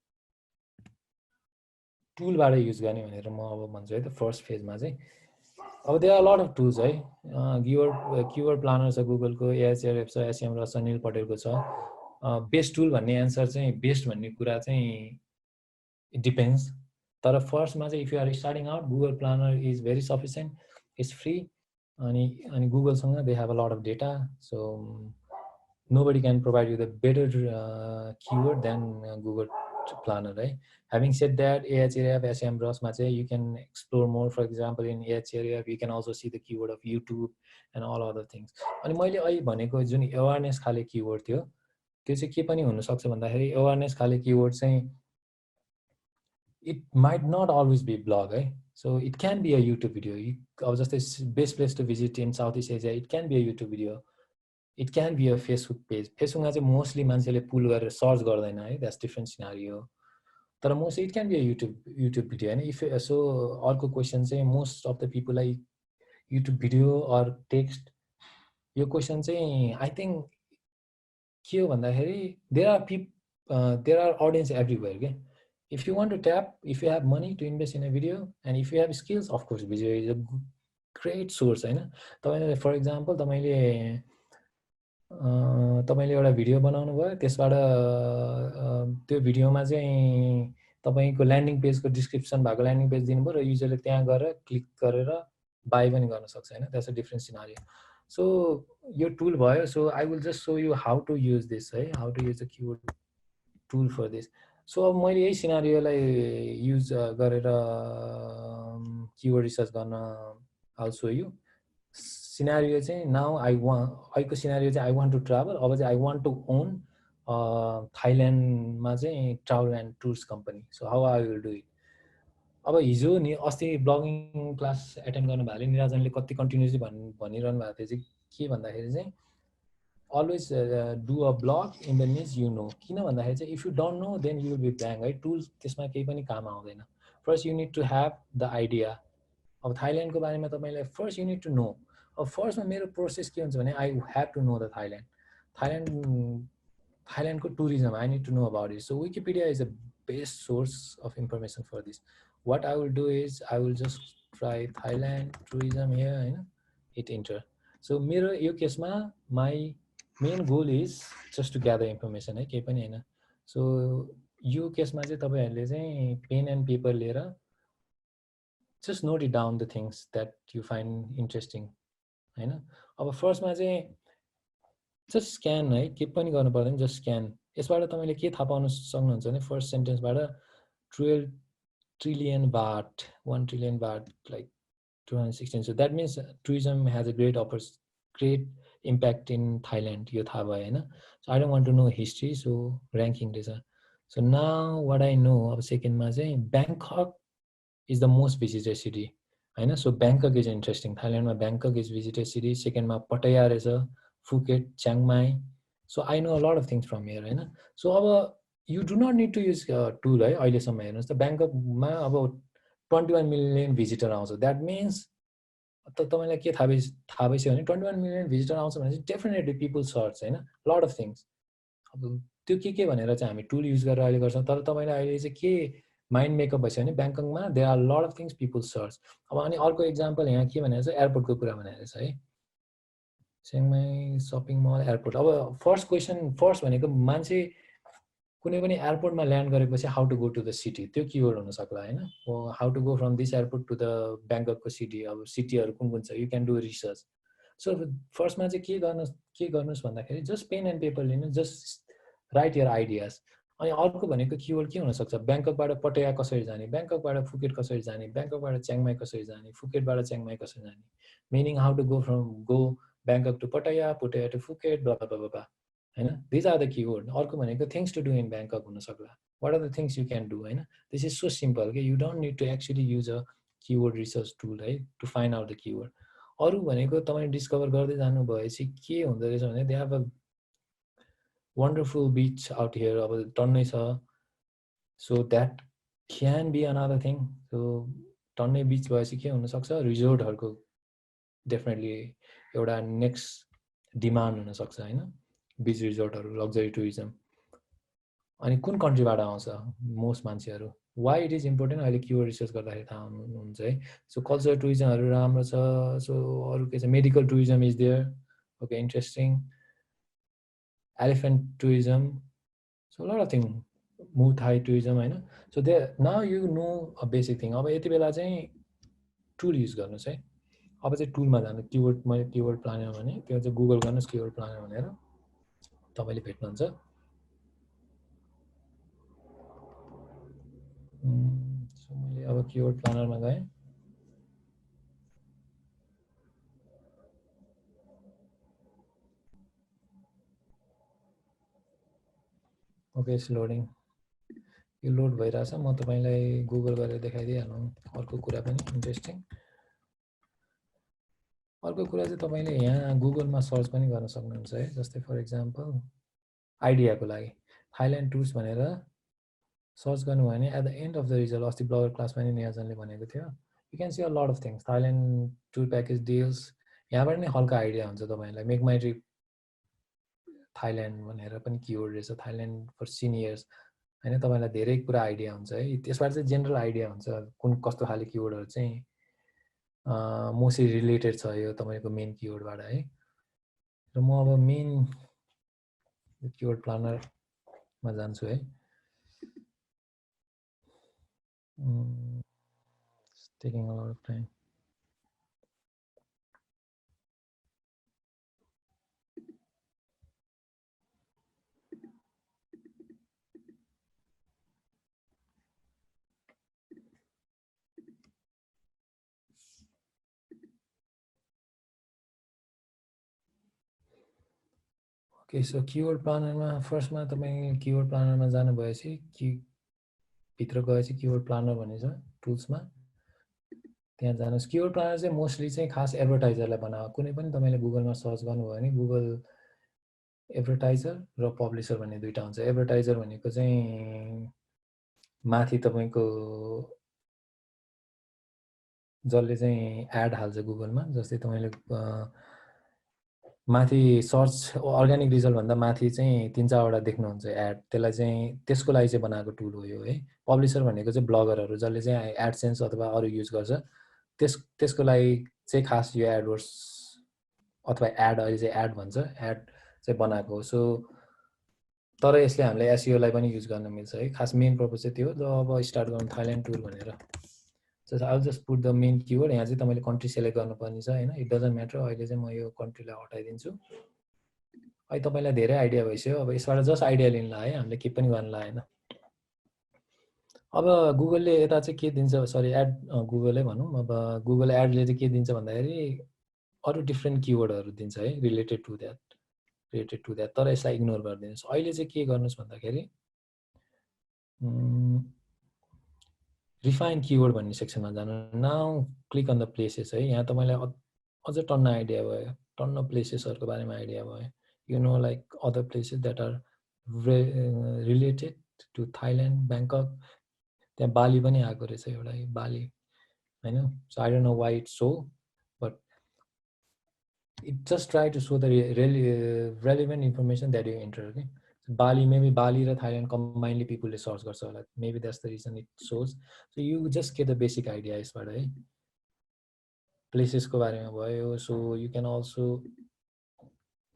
टुलबाट use गर्ने भनेर म अब भन्छु है त. फर्स्ट फेजमा चाहिँ अब there are a lot of tools है. कीवर्ड प्लानर छ गुगलको, एएचआरएफ छ, एसएमरस छ, निल पटेलको छ. बेस्ट टुल भन्ने एन्सर चाहिँ बेस्ट भन्ने कुरा चाहिँ इट डिपेन्ड्स. तर फर्स्टमा चाहिँ if you are starting out Google planner is very sufficient, it's free अनि गुगलसँग they have a lot of data. So nobody can provide you the better keyword than Google Planner, right? Having said that, Ahref, SEMrush ma you can explore more. For example, in Ahref, you can also see the keyword of YouTube and all other things. अनि मैले अहिले भनेको जुन awareness खाले keyword थियो त्यो चाहिँ के पनि हुन सक्छ भन्दाखेरि awareness खाले keyword चाहिँ it might not always be blog, right? So it can be a YouTube video. अब जस्तै best place to visit in Southeast Asia, it can be a YouTube video. It can be a Facebook page. Facebook मा चाहिँ mostly मान्छेले पुल गरेर search गर्दैन है. That's different scenario. तर mostly it can be a YouTube video. And if so, अर्को question चाहिँ most of the people like YouTube video or text. यो क्वेसन चाहिँ I think के हो भन्दाखेरि there are audience everywhere. Okay? If you want to tap, if you have money to invest in a video, and if you have skills, of course, video is a great source. है ना? तपाईले for example तपाईले एउटा video बनाउनु भयो त्यसबाट त्यो भिडियोमा चाहिँ तपाईको ल्यान्डिङ पेजको डिस्क्रिप्सन भएको ल्यान्डिङ पेज दिनुभयो र युजरले त्यहाँ गएर क्लिक गरेर बाइ पनि गर्न सक्छ हैन. That's a different scenario. So यो टुल भयो. So I will just show you how to use this है, how to use the keyword tool for this. So अब मैले यही सिनारियोलाई युज गरेर कीवर्ड रिसर्च गर्न आल सो यु. सिनारियो चाहिँ नाउ अहिलेको सिनारियो चाहिँ आई वान्ट टु ट्राभल. अब चाहिँ आई वान्ट टु ओन थाइल्यान्डमा चाहिँ travel and tours company. So how I will do it. अब हिजो नि अस्ति ब्लगिङ क्लास एटेन्ड गर्नु भएको निराजनले कति कन्टिन्युसली भनिरहनु भएको थियो चाहिँ के भन्दाखेरि चाहिँ always do a blog in the niche you know. किन भन्दाखेरि चाहिँ if you don't know then you will be blank है. टुल्स त्यसमा केही पनि काम आउँदैन. First you need to have the idea. अब थाइल्यान्डको बारेमा तपाईँलाई first you need to know. अब फर्स्टमा मेरो प्रोसेस के हुन्छ भने I have to know the थाइल्यान्डको tourism I need to know about it. So Wikipedia is a best source of information for this. What I will do is I will just try Thailand tourism here हैन, hit enter. So मेरो यो केसमा my main goal is just to gather information है, केही पनि हैन. So यो केसमा चाहिँ तपाईहरुले चाहिँ पेन एन्ड पेपर लिएर just note it down the things that you find interesting हैन. अब फर्स्टमा चाहिँ जस्ट स्क्यान है, के पनि गर्नु पर्दैन, जस्ट स्क्यान। यसबाट तपाईले के थाहा पाउन सक्नुहुन्छ भने first सेन्टेन्सबाट 12 trillion baht, 1 trillion baht, like 2016. So that means tourism has a great impact in Thailand. यो थाहा भयो हैन? So I don't want to know history, so ranking रहेछ. So now what I know अब सेकेन्डमा चाहिँ Bangkok is the most visited city हैन? So Bangkok is interesting. Thailandमा Bangkok is visited city. सेकेन्डमा पटाया रहेछ, Phuket, Chiang Mai. So I know a lot of things from here हैन? So अब you do not need to use tool है अहिलेसम्म हेर्नुहोस् त ब्याङ्ककमा अब 21 million भिजिटर आउँछ द्याट मिन्स त तपाईँलाई के थाहा भइसक्यो भने 21 million भिजिटर आउँछ भने चाहिँ डेफिनेटली पिपल सर्च हैन लट अफ थिङ्स अब त्यो के भनेर चाहिँ हामी टुल युज गरेर अहिले गर्छौँ तर तपाईँलाई अहिले चाहिँ के माइन्ड मेकअप भइसक्यो भने ब्याङ्ककमा there are lot of things people search अब अनि अर्को इक्जाम्पल यहाँ के भनेर चाहिँ एयरपोर्टको कुरा भनेर छ है चिङमाई सपिङ मल एयरपोर्ट अब फर्स्ट भनेको मान्छे कुनै पनि एयरपोर्टमा ल्यान्ड गरेपछि how to go to the city त्यो किवर्ड हुन सक्ला हैन how to go from this airport to the ब्याङ्ककको सिटी अब सिटीहरू कुन कुन छ you can do research so फर्स्टमा चाहिँ के गर्नुहोस् भन्दाखेरि जस्ट पेन एन्ड पेपर लिनु जस्ट राइट यर आइडियाज अनि अर्को भनेको किवर्ड के हुनसक्छ ब्याङ्ककबाट पटाया कसरी जाने ब्याङ्ककबाट फुकेट कसरी जाने ब्याङ्ककबाट च्याङमाई कसरी जाने फुकेटबाट च्याङमाई कसरी जाने meaning how to go Bangkok to Pattaya to Phuket blah blah blah हैन दिस आर द किवर्ड अर्को भनेको things to do in Bangkok हुन सक्ला what are the things you can do हैन दिस इज सो सिम्पल के you don't need to actually use a keyword research tool है to find out the keyword अरू भनेको तपाईले discover गर्दै जानु भएपछि के हुँदो रहेछ भने they have a wonderful beach out here अब टन्नै छ so that can be another thing so टन्नै बीच भएपछि के हुनसक्छ रिजोर्टहरूको डेफिनेटली एउटा नेक्स्ट डिमान्ड हुनसक्छ होइन बीच रिजोर्टहरू लग्जरी टुरिज्म अनि कुन कन्ट्रीबाट आउँछ मोस्ट मान्छेहरू वाइ इट इज इम्पोर्टेन्ट अहिले किवर्ड रिसर्च गर्दाखेरि थाहा हुन्छ है सो कल्चरल टुरिज्महरू राम्रो छ सो अरू के छ medical tourism is there okay interesting elephant tourism so lot of thing Muay Thai tourism होइन so they now you know a basic thing अब यति बेला चाहिँ टुल युज गर्नुहोस् है अब चाहिँ टुलमा जानु किवर्ड मैले किवर्ड प्लानर भने त्यो चाहिँ गुगल गर्नुहोस् किवर्ड प्लानर भनेर तपाईले भेट्नुहुन्छ सो मैले अब किवर्ड प्लानरमा गएँ ओके इट्स लोडिङ यो लोड भइरहेछ म तपाईलाई गुगल गरेर देखाइदिइहाल्नु अर्को कुरा पनि इन्ट्रेस्टिङ अर्को कुरा चाहिँ तपाईले यहाँ गुगलमा सर्च पनि गर्न सक्नुहुन्छ है जस्तै फर एक्जाम्पल आइडियाको लागि थाइल्यान्ड टुर्स भनेर सर्च गर्नुभयो भने at the end of the result अस्ति ब्लगर क्लासमा नि नियाजनले भनेको थियो you can see a lot of things Thailand tour package deals यहाँबाट नै हल्का आइडिया हुन्छ तपाईँलाई मेक माई ट्रिप थाइल्यान्ड भनेर पनि किवर्ड रहेछ थाइल्यान्ड फर सिनियर्स होइन तपाईँलाई धेरै कुरा आइडिया हुन्छ है त्यसबाट चाहिँ जेनरल आइडिया हुन्छ कुन कस्तो खाले किवर्डहरू चाहिँ मोस्टली रिलेटेड छ यो तपाईँको मेन किवर्डबाट है र म अब मेन किवर्ड प्लानरमा जान्छु है taking a lot of time. Okay, so keyword planner मा फर्स्टमा तपाई keyword planner मा जानु भएपछि भित्र गएपछि keyword planner भन्ने छ टुल्समा त्यहाँ जानुस् keyword planner चाहिँ मोस्टली चाहिँ खास एडभर्टाइजरलाई बनाएको कुनै पनि तपाईले गुगलमा सर्च गर्नुभयो भने गुगल एडभर्टाइजर र पब्लिशर भन्ने दुईटा हुन्छ एडभर्टाइजर भनेको चाहिँ माथि तपाईको जसले चाहिँ एड हाल्छ गुगलमा जस्तै तपाईले माथि सर्च अर्ग्यानिक रिजल्ट भन्दा माथि चाहिँ 3-4 वटा देख्नुहुन्छ एड त्यसलाई चाहिँ त्यसको लागि चाहिँ बनाएको टुल हो यो है पब्लिशर भनेको चाहिँ ब्लगरहरू जसले चाहिँ एडसेन्स अथवा अरु युज गर्छ त्यसको लागि चाहिँ खास यो एडवर्ड्स अथवा एड अहिले चाहिँ एड भन्छ एड चाहिँ बनाएको हो सो तर यसले हामीले एसईओ लाई पनि युज गर्न मिल्छ है खास मेन पर्पस चाहिँ त्यो हो अब स्टार्ट गर्नु थाइल्यान्ड टुर भनेर So I'll just put the main keyword यहाँ चाहिँ तपाईले कन्ट्री सेलेक्ट गर्नुपर्ने छ हैन इट डजन्ट म्याटर अहिले चाहिँ म यो कन्ट्रीलाई हटाइदिन्छु अहिले तपाईलाई धेरै आइडिया भइसक्यो अब यसबाट जस्ट आइडिया लिनला है हामीले के पनि गर्न लागेन अब गुगलले यता चाहिँ के दिन्छ सरी एड गुगलै भनौँ अब गुगल एडले चाहिँ के दिन्छ भन्दाखेरि अरु डिफ्रेन्ट किवर्डहरु दिन्छ है रिलेटेड टु द्याट तर यसलाई इग्नोर गरिदिनुस् अहिले चाहिँ के गर्नुस् भन्दाखेरि रिफाइन किवर्ड भन्ने सेक्सनमा जानु now click on the places है यहाँ तपाईलाई अझ टन्न आइडिया भयो टन्न प्लेसेसहरुको बारेमा आइडिया भयो you know like other places that are related to Thailand Bangkok त्यहाँ बाली पनि आएको रहेछ एउटा बाली हैन so I don't know why it's so but it just try to show the relevant information that you enter okay so Bali maybe Bali र Thailand combinedly people search गर्छ होला maybe that's the reason it shows so you just get the basic idea यसबाट है places को बारेमा भयो so you can also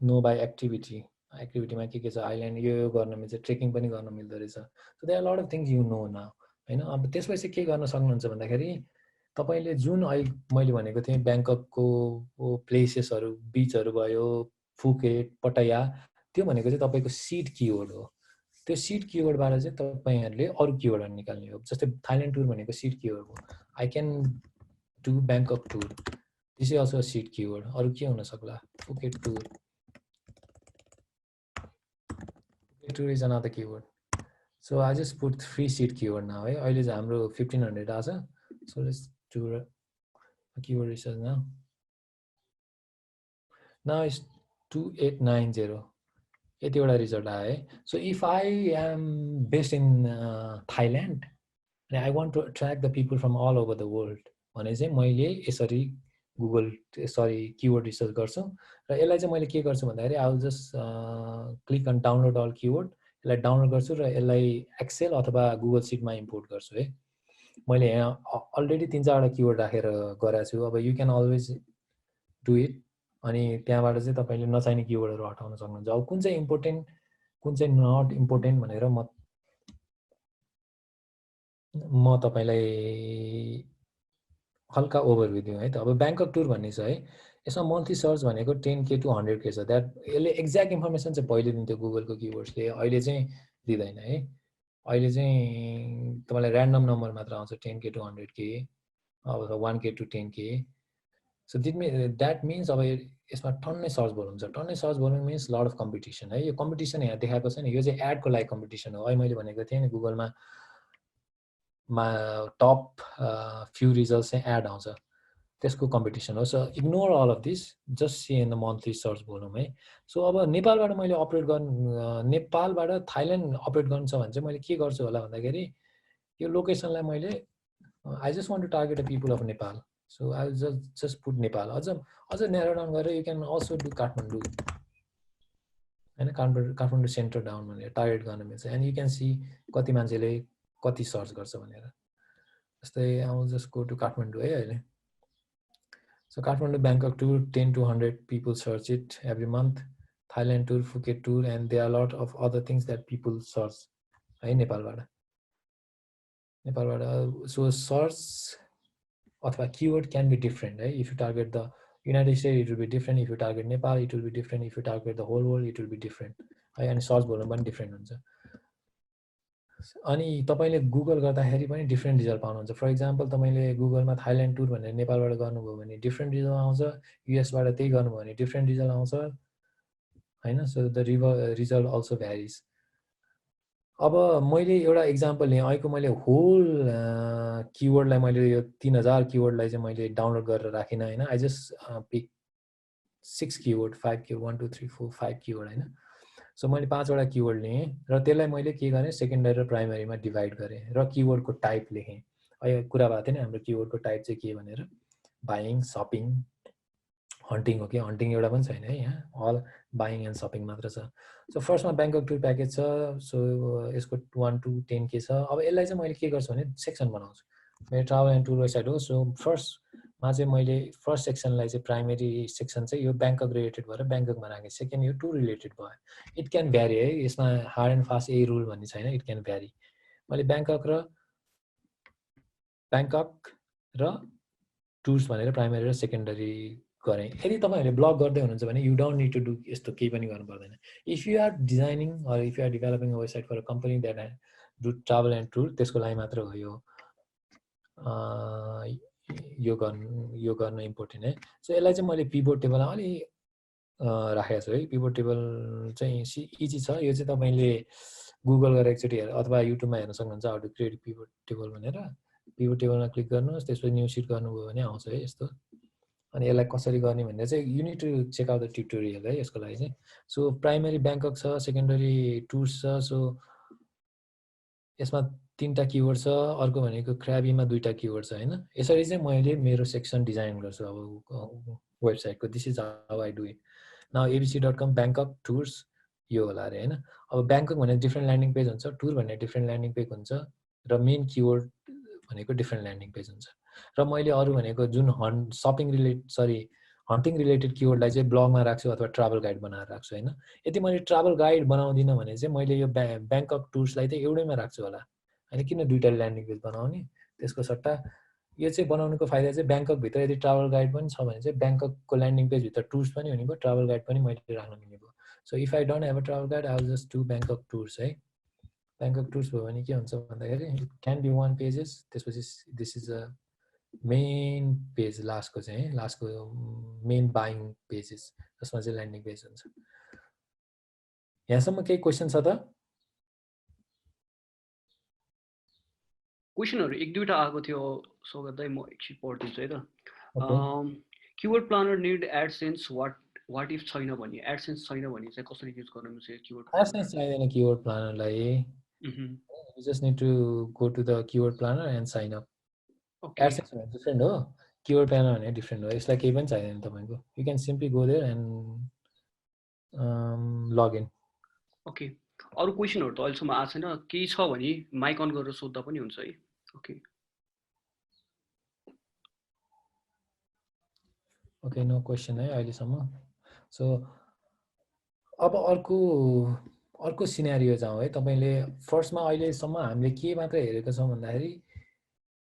know by activity मा के छ आइल्यान्ड यो गर्न मिल्छ ट्रेकिङ पनि गर्न मिल्दो रहेछ so there are a lot of things you know now हैन अब त्यसपछि के गर्न सक्नुहुन्छ भन्दाखेरि तपाईले जुन मैले भनेको थिएँ ब्याङ्ककको प्लेसेसहरु बीचहरु भयो फुकेट पटाया त्यो भनेको चाहिँ तपाईको सीड किवर्ड हो त्यो सीड किवर्डबाट चाहिँ तपाईहरुले अरु किवर्डहरु निकाल्ने हो जस्तै थाइल्यान्ड टुर भनेको सीड किवर्ड हो I can do Bangkok tour this is also seed keyword अरु के हुन सक्ला Phuket tour tour is another keyword so I just put 3 seed keyword now है अहिले चाहिँ हाम्रो 1500 आछ so let's do a keyword research now is 2890 यतिवटा result आयो है so if I am based in Thailand and I want to attract the people from all over the world भने चाहिँ मैले यसरी गुगल सरी किवर्ड रिसर्च गर्छु र यसलाई चाहिँ मैले के गर्छु भन्दाखेरि I will just click on download all keyword यसलाई डाउनलोड गर्छु र यसलाई एक्सेल अथवा गुगल सिटमा इम्पोर्ट गर्छु है मैले यहाँ अलरेडी 3-4 वटा किवर्ड राखेर गराएको छु अब you can always do it अनि त्यहाँबाट चाहिँ तपाईले नचाहिने किवर्डहरु हटाउन सक्नुहुन्छ अब कुन चाहिँ इम्पोर्टेन्ट कुन चाहिँ नट इम्पोर्टेन्ट भनेर म तपाईलाई हल्का ओभरभ्यू दिउँ है त अब ब्याङ्कक टुर भन्ने छ है यसमा मन्थली सर्च भनेको 10K to 100K छ दैट यसले एक्ज्याक्ट इन्फर्मेसन चाहिँ पहिले दिन्थ्यो गुगलको किवर्ड्सले अहिले चाहिँ दिदैन है अहिले चाहिँ तपाईलाई र्यान्डम नम्बर मात्र आउँछ 10K to 100K अब 1K to 10K so that means अब यसमा टन्नै सर्च भोल्युम छ टन्नै search volume means lot of competition है यो कम्पिटिसन यहाँ देखाएको छैन यो चाहिँ एडको लागि कम्पिटिसन हो अहिले मैले भनेको थिएँ नि गुगलमा टप फ्यु रिजल्ट्स चाहिँ एड आउँछ त्यसको कम्पिटिसन हो so ignore all of this just see in the monthly search volume है सो अब नेपालबाट मैले अपरेट गर्न नेपालबाट थाइल्यान्ड अपरेट गर्नु छ भने चाहिँ मैले के गर्छु होला भन्दाखेरि यो लोकेसनलाई मैले I just want to target the people of Nepal so I will just put Nepal अझ न्यारो डाउन गरेर you can also do Kathmandu हैन काठमाडौँ सेन्टर डाउन भनेर टार्गेट गर्न मिल्छ एन्ड यु क्यान सी कति मान्छेले कति सर्च गर्छ भनेर जस्तै I will just go to Kathmandu है अहिले so Kathmandu Bangkok tour 10 to 100 people search it every month Thailand tour Phuket tour and there are a lot of other things that people search है नेपालबाट so search अथवा keyword can be different है if you target the United States it will be different if you target Nepal it will be different if you target the whole world it will be different है अनि search volume पनि different हुन्छ अनि तपाईले Google गर्दाखेरि पनि different result पाउनुहुन्छ for example तपाईले गुगलमा थाइल्यान्ड टुर भनेर नेपालबाट गर्नुभयो भने डिफरेन्ट रिजल्ट आउँछ युएस बाट त्यही गर्नुभयो भने डिफरेन्ट रिजल्ट आउँछ हैन सो द रिजल्ट अल्सो भ्यारिज अब मैले एउटा एक्जाम्पल लिएँ अहिलेको मैले होल किवर्डलाई मैले यो 3000 किवर्डलाई चाहिँ मैले डाउनलोड गरेर राखिन हैन I just pick 6 keyword 5 keyword 1 2 3 4 5 keyword हैन सो मैले 5 वटा किवर्ड लिएँ र त्यसलाई मैले के गरेँ सेकेन्डरी र प्राइमरीमा डिभाइड गरेँ र किवर्डको टाइप लेखेँ अहिले कुरा भएको थियो नि हाम्रो किवर्डको टाइप चाहिँ के भनेर बाइङ शपिङ हन्टिङ हो कि हन्टिङ एउटा पनि छैन है यहाँ अल बाइङ एन्ड शपिङ मात्र छ सो फर्स्टमा ब्याङ्कक टुर प्याकेज छ सो यसको 1 to 10K छ अब यसलाई चाहिँ मैले के गर्छु भने सेक्सन बनाउँछु मेरो ट्राभल एन्ड टुर वेबसाइट हो सो फर्स्टमा चाहिँ मैले फर्स्ट सेक्सनलाई चाहिँ प्राइमेरी सेक्सन चाहिँ यो ब्याङ्कक रिलेटेड भएर ब्याङ्ककमा राखेँ सेकेन्ड यो टुर रिलेटेड भयो इट क्यान भ्यारी है यसमा हार्ड एन्ड फास्ट यही रुल भन्ने छैन इट क्यान भ्यारी मैले ब्याङ्कक र टुर्स भनेर प्राइमेरी र सेकेन्डरी गरेँ। यदि तपाईँहरूले ब्लग गर्दै हुनुहुन्छ भने you don't need to do यस्तो केही पनि गर्नु पर्दैन। If you are designing or if you are developing a website for a company that do travel and tour, त्यसको लागि मात्र हो यो गर्न इम्पोर्टेन्ट है। सो यसलाई चाहिँ मैले पिभट टेबलमा अलि राखेको छु है। पिभट टेबल चाहिँ इजी छ। यो चाहिँ तपाईँले गुगल गरेर एकचोटि अथवा युट्युबमा हेर्न सक्नुहुन्छ how to create pivot table भनेर। पिभट टेबलमा क्लिक गर्नुहोस्, त्यसपछि न्यू सिट गर्नुभयो भने आउँछ है यस्तो। अनि यसलाई कसरी गर्ने भनेर चाहिँ you need to check out the tutorial है यसको लागि चाहिँ। सो प्राइमरी ब्याङ्कक छ, सेकेन्डरी टुर्स छ। सो यसमा 3टा किवर्ड छ, अर्को भनेको क्राबीमा 2टा किवर्ड छ होइन। यसरी चाहिँ मैले मेरो सेक्सन डिजाइन गर्छु अब वेबसाइटको। This is how I do it. Now abc.com Bangkok tours यो होला अरे होइन। अब ब्याङ्कक भने डिफ्रेन्ट ल्यान्डिङ पेज हुन्छ, टुर भन्ने डिफ्रेन्ट ल्यान्डिङ पेज हुन्छ, र मेन किवर्ड भनेको डिफ्रेन्ट ल्यान्डिङ पेज हुन्छ। र मैले अरू भनेको जुन हन्टिङ रिलेटेड किवर्डलाई चाहिँ ब्लगमा राख्छु अथवा ट्राभल गाइड बनाएर राख्छु होइन। यदि मैले ट्राभल गाइड बनाउँदिनँ भने चाहिँ मैले यो ब्याङ्कक टुर्सलाई चाहिँ एउटैमा राख्छु होला होइन। किन 2टा ल्यान्डिङ पेज बनाउने, त्यसको सट्टा यो चाहिँ बनाउनुको फाइदा चाहिँ ब्याङ्ककभित्र यदि ट्राभल गाइड पनि छ भने चाहिँ ब्याङ्ककको ल्यान्डिङ पेजभित्र टुर्स पनि हुने भयो, ट्राभल गाइड पनि मैले राख्न मिल्ने भयो। So if I don't have a travel guide I will just do Bangkok tours है। ब्याङ्कक टुर्स भयो भने के हुन्छ भन्दाखेरि इट क्यान बी 1 पेजेस, त्यसपछि this is a main page लास्टको चाहिँ है, लास्टको मेन बाइङ पेजेस जसमा चाहिँ ल्यान्डिङ पेज हुन्छ। यहाँसम्म केही क्वेसन छ त? क्वेसनहरू 1-2टा आएको थियो सौगात दाइ, म एकछिन पढ्दिन्छु है त। Keyword planner need AdSense what if छैन भने, एडसेन्स छैन भने चाहिँ कसरी युज गर्नु मिल्छ किवर्ड प्लानर? एडसेन्स चाहिँदैन keyword प्लानरलाई। You just need to go to the keyword planner and sign up. AdSense भने डिफ्रेन्ट हो, किवर्ड प्लानर भने डिफ्रेन्ट हो। यसलाई केही पनि चाहिँदैन तपाईँको। You can simply go there and log in. Okay, अरू क्वेसनहरू त अहिलेसम्म आएको छैन। केही छ भने माइक अन गरेर सोध्दा पनि हुन्छ है। ओके ओके, नो क्वेसन है अहिलेसम्म। सो अब अर्को सिनेरियो जाउँ है। तपाईँले फर्स्टमा अहिलेसम्म हामीले के मात्र हेरेको छौँ भन्दाखेरि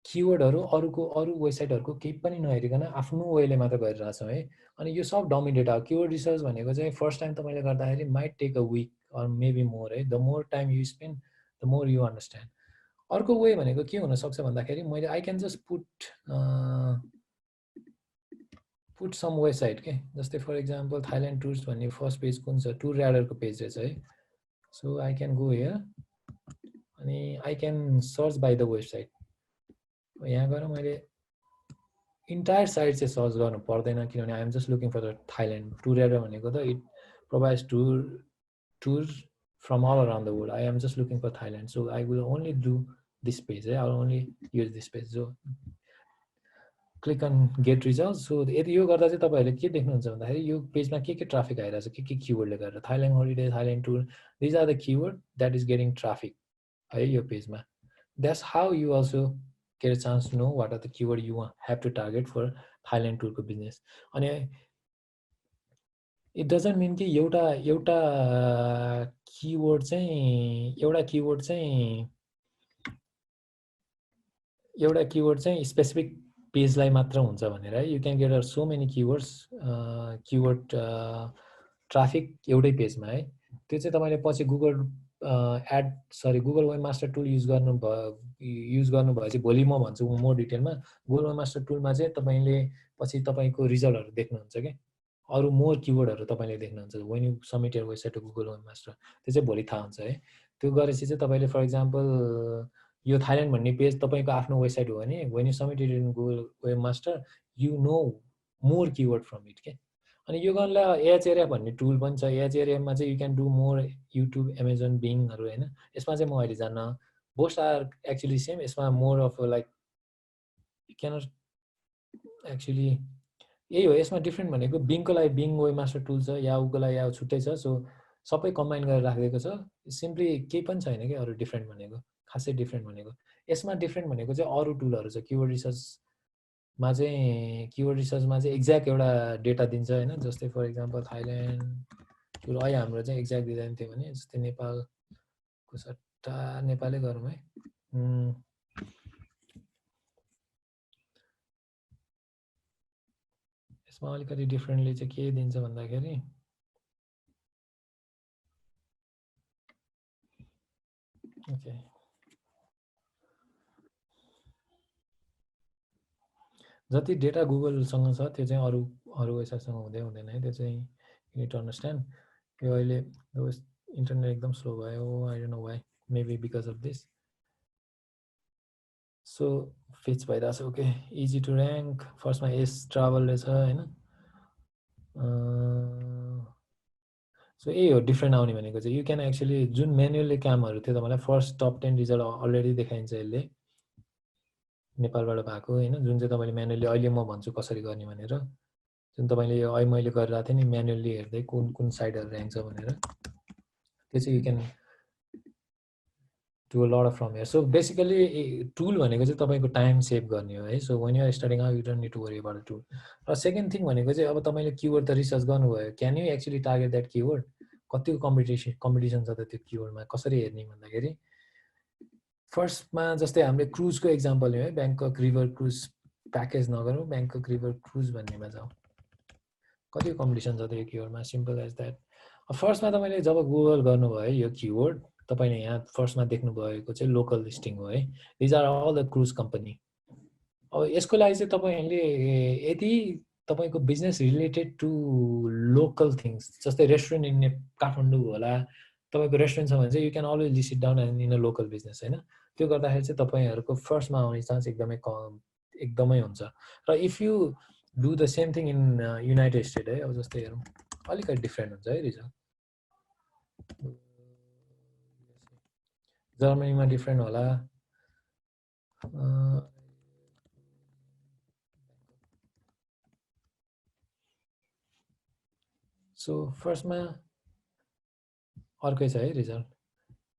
किवर्डहरू अरू वेबसाइटहरूको केही पनि नहेरिकन आफ्नो वेले मात्र गरिरहेको छौँ है। अनि यो सब डमी डेटा हो। किवर्ड रिसर्च भनेको चाहिँ फर्स्ट टाइम तपाईँले गर्दाखेरि might take a week or maybe more है। The more time you spend the more you understand. अर्को वे भनेको के हुनसक्छ भन्दाखेरि मैले I can just put some website के, जस्तै फर इक्जाम्पल थाइल्यान्ड टुर्स भन्ने फर्स्ट पेज कुन छ, टुर ऱ्याडरको पेज रहेछ है। So I can go here अनि I can search by the website. यहाँ गएर मैले इन्टायर साइट चाहिँ सर्च गर्नु पर्दैन, किनभने I am just looking for the Thailand. Tour radar भनेको त it provides tour from all around the world. I am just looking for Thailand, so I will only do this page है। I will only use this page. So click on get result. So यदि यो गर्दा चाहिँ तपाईँहरूले के देख्नुहुन्छ भन्दाखेरि यो पेजमा के ट्राफिक आइरहेछ, के किवर्डले गरेर। Thailand holiday, Thailand tour, these are the keyword that is getting traffic है यो पेजमा। That's how you also get a chance to know what are the keyword you have to target for Thailand tour को business. अनि it doesn't mean कि एउटा keyword चाहिँ specific पेजलाई मात्र हुन्छ भनेर है। You can get so many keyword traffic एउटै पेजमा है। त्यो चाहिँ तपाईँले पछि Google webmaster tool use गर्नुभयो चाहिँ भोलि म भन्छु मोर डिटेलमा। गुगल वेब मास्टर टुलमा चाहिँ तपाईँले पछि तपाईँको रिजल्टहरू देख्नुहुन्छ क्या, अरू मोर किवर्डहरू तपाईँले देख्नुहुन्छ when you submit your website to Google webmaster. त्यो चाहिँ भोलि थाहा हुन्छ है। त्यो गरेपछि चाहिँ तपाईँले फर इक्जाम्पल यो थाइल्यान्ड भन्ने पेज तपाईँको आफ्नो वेबसाइट हो भने when you submit it in Google web master you know more keyword from it के। अनि यो गर्नलाई एच एरिया भन्ने टुल पनि छ। एच एरियामा चाहिँ you can do more YouTube, Amazon, बिङहरू होइन। यसमा चाहिँ म अहिले जान्न, बोथ आर एक्चुली सेम। यसमा more of like can actually यही हो। यसमा डिफ्रेन्ट भनेको बिङको लागि बिङ वेब मास्टर टुल छ, याहुको लागि याहु छुट्टै छ। सो सबै कम्बाइन गरेर राखिदिएको छ। सिम्पली केही पनि छैन कि अरू डिफ्रेन्ट भनेको, खासै डिफ्रेन्ट भनेको। यसमा डिफ्रेन्ट भनेको चाहिँ अरू टुलहरू छ। किवर्ड रिसर्चमा चाहिँ एक्ज्याक्ट एउटा डेटा दिन्छ होइन। जस्तै फर इक्जाम्पल थाइल्यान्ड टुर अहिले हाम्रो चाहिँ एक्ज्याक्ट दिँदैन थियो भने जस्तै नेपालको सट्टा नेपालै गरौँ है। यसमा अलिकति डिफरेन्टली चाहिँ के दिन्छ भन्दाखेरि ओके जति डेटा गुगलसँग छ त्यो चाहिँ अरू वेबसाइटसँग हुँदैन है त्यो चाहिँ यु निड टु अन्डरस्ट्यान्ड यो अहिले इन्टरनेट एकदम स्लो भयो I don't know why maybe because of this so fetch भइरहेछ ओके इजी टु ऱ्याङ्क फर्स्टमा एस ट्राभल रहेछ होइन सो यही हो डिफ्रेन्ट आउने भनेको चाहिँ यु क्यान एक्चुली जुन म्यानुअली कामहरू थियो तपाईँलाई फर्स्ट टप 10 रिजल्ट अलरेडी देखाइन्छ यसले नेपालबाट भएको होइन जुन चाहिँ तपाईँले म्यानुअली अहिले म भन्छु कसरी गर्ने भनेर जुन तपाईँले यो अहिले मैले गरिरहेको थिएँ नि म्यानुअली हेर्दै कुन कुन साइडहरू ऱ्याङ्क छ भनेर त्यो चाहिँ you can do a lot of from here so basically tool भनेको चाहिँ तपाईँको टाइम सेभ गर्ने हो है so when you're starting out you don't need to worry about tool र सेकेन्ड थिङ भनेको चाहिँ अब तपाईँले किवर्ड त रिसर्च गर्नुभयो can you actually target that keyword कतिको कम्पिटिसन छ त त्यो किवर्डमा कसरी हेर्ने भन्दाखेरि फर्स्टमा जस्तै हामीले क्रुजको इक्जाम्पल लियौँ है ब्याङ्कक रिभर क्रुज प्याकेज नगरौँ ब्याङ्कक रिभर क्रुज भन्नेमा जाउँ कतिको कम्पिटिसन छ त यो किवर्डमा सिम्पल एज द्याट फर्स्टमा तपाईँले जब गुगल गर्नुभयो यो किवर्ड तपाईँले यहाँ फर्स्टमा देख्नुभएको चाहिँ लोकल लिस्टिङ हो है these are all the cruise company अब यसको लागि चाहिँ तपाईँहरूले यदि तपाईँको business related to local things जस्तै रेस्टुरेन्ट इन काठमाडौँ होला तपाईँको रेस्टुरेन्ट छ भने चाहिँ you can always list it down in a local business होइन त्यो गर्दाखेरि चाहिँ तपाईँहरूको फर्स्टमा आउने चान्स एकदमै हुन्छ र if you do the same thing in United State है अब जस्तै हेरौँ अलिकति डिफ्रेन्ट हुन्छ है रिजल्ट जर्मनीमा डिफ्रेन्ट होला सो फर्स्टमा अर्कै छ है result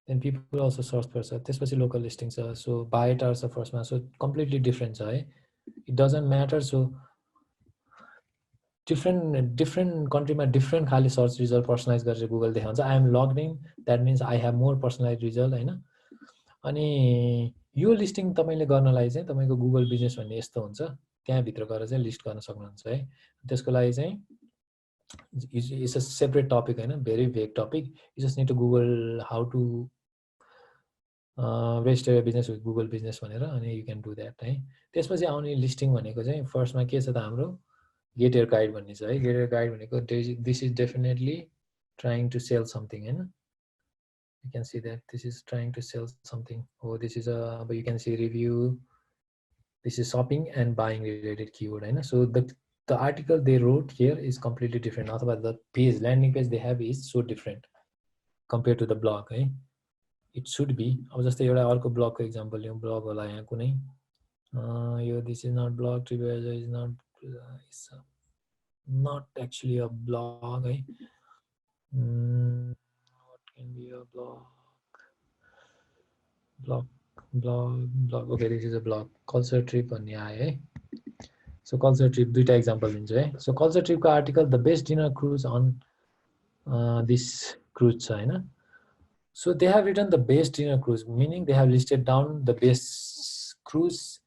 then people also search गर्छ त्यसपछि लोकल लिस्टिङ छ सो बायोटार छ फर्स्टमा सो कम्प्लिटली डिफ्रेन्ट छ है it doesn't matter so different कन्ट्रीमा डिफ्रेन्ट खाले सर्च रिजल्ट पर्सनलाइज गरेर गुगल देखाउँछ I am logged in that means I have more personalise result होइन अनि यो लिस्टिङ तपाईँले गर्नलाई चाहिँ तपाईँको गुगल बिजनेस भन्ने यस्तो हुन्छ त्यहाँभित्र गएर चाहिँ लिस्ट गर्न सक्नुहुन्छ है त्यसको लागि चाहिँ इट्स अ सेपरेट टपिक होइन very vague topic you just need to Google how to register business with Google business भनेर अनि यु क्यान डु द्याट है त्यसपछि आउने लिस्टिङ भनेको चाहिँ फर्स्टमा के छ त हाम्रो गेट योर गाइड भन्ने छ है गेट योर गाइड भनेको this is definitely trying to sell something होइन you can see that this is trying to sell something oh this is a but you can see review this is shopping and buying related keyword right? So the article they wrote here is completely different not about the page landing page they have is so different compared to the blog right? It should be अब जस्तै एउटा अर्को ब्लगको example लिउँ blog होला यहाँ कुनै यो this is not blog TripAdvisor is not actually a blog है can be a blog okay this is a blog culture trip भन्ने आयो है so culture trip दुईटा इक्जाम्पल दिन्छु है so culture trip को article the best dinner cruise on this cruise छ हैन so they have written the best dinner cruise meaning they have listed down the best cruise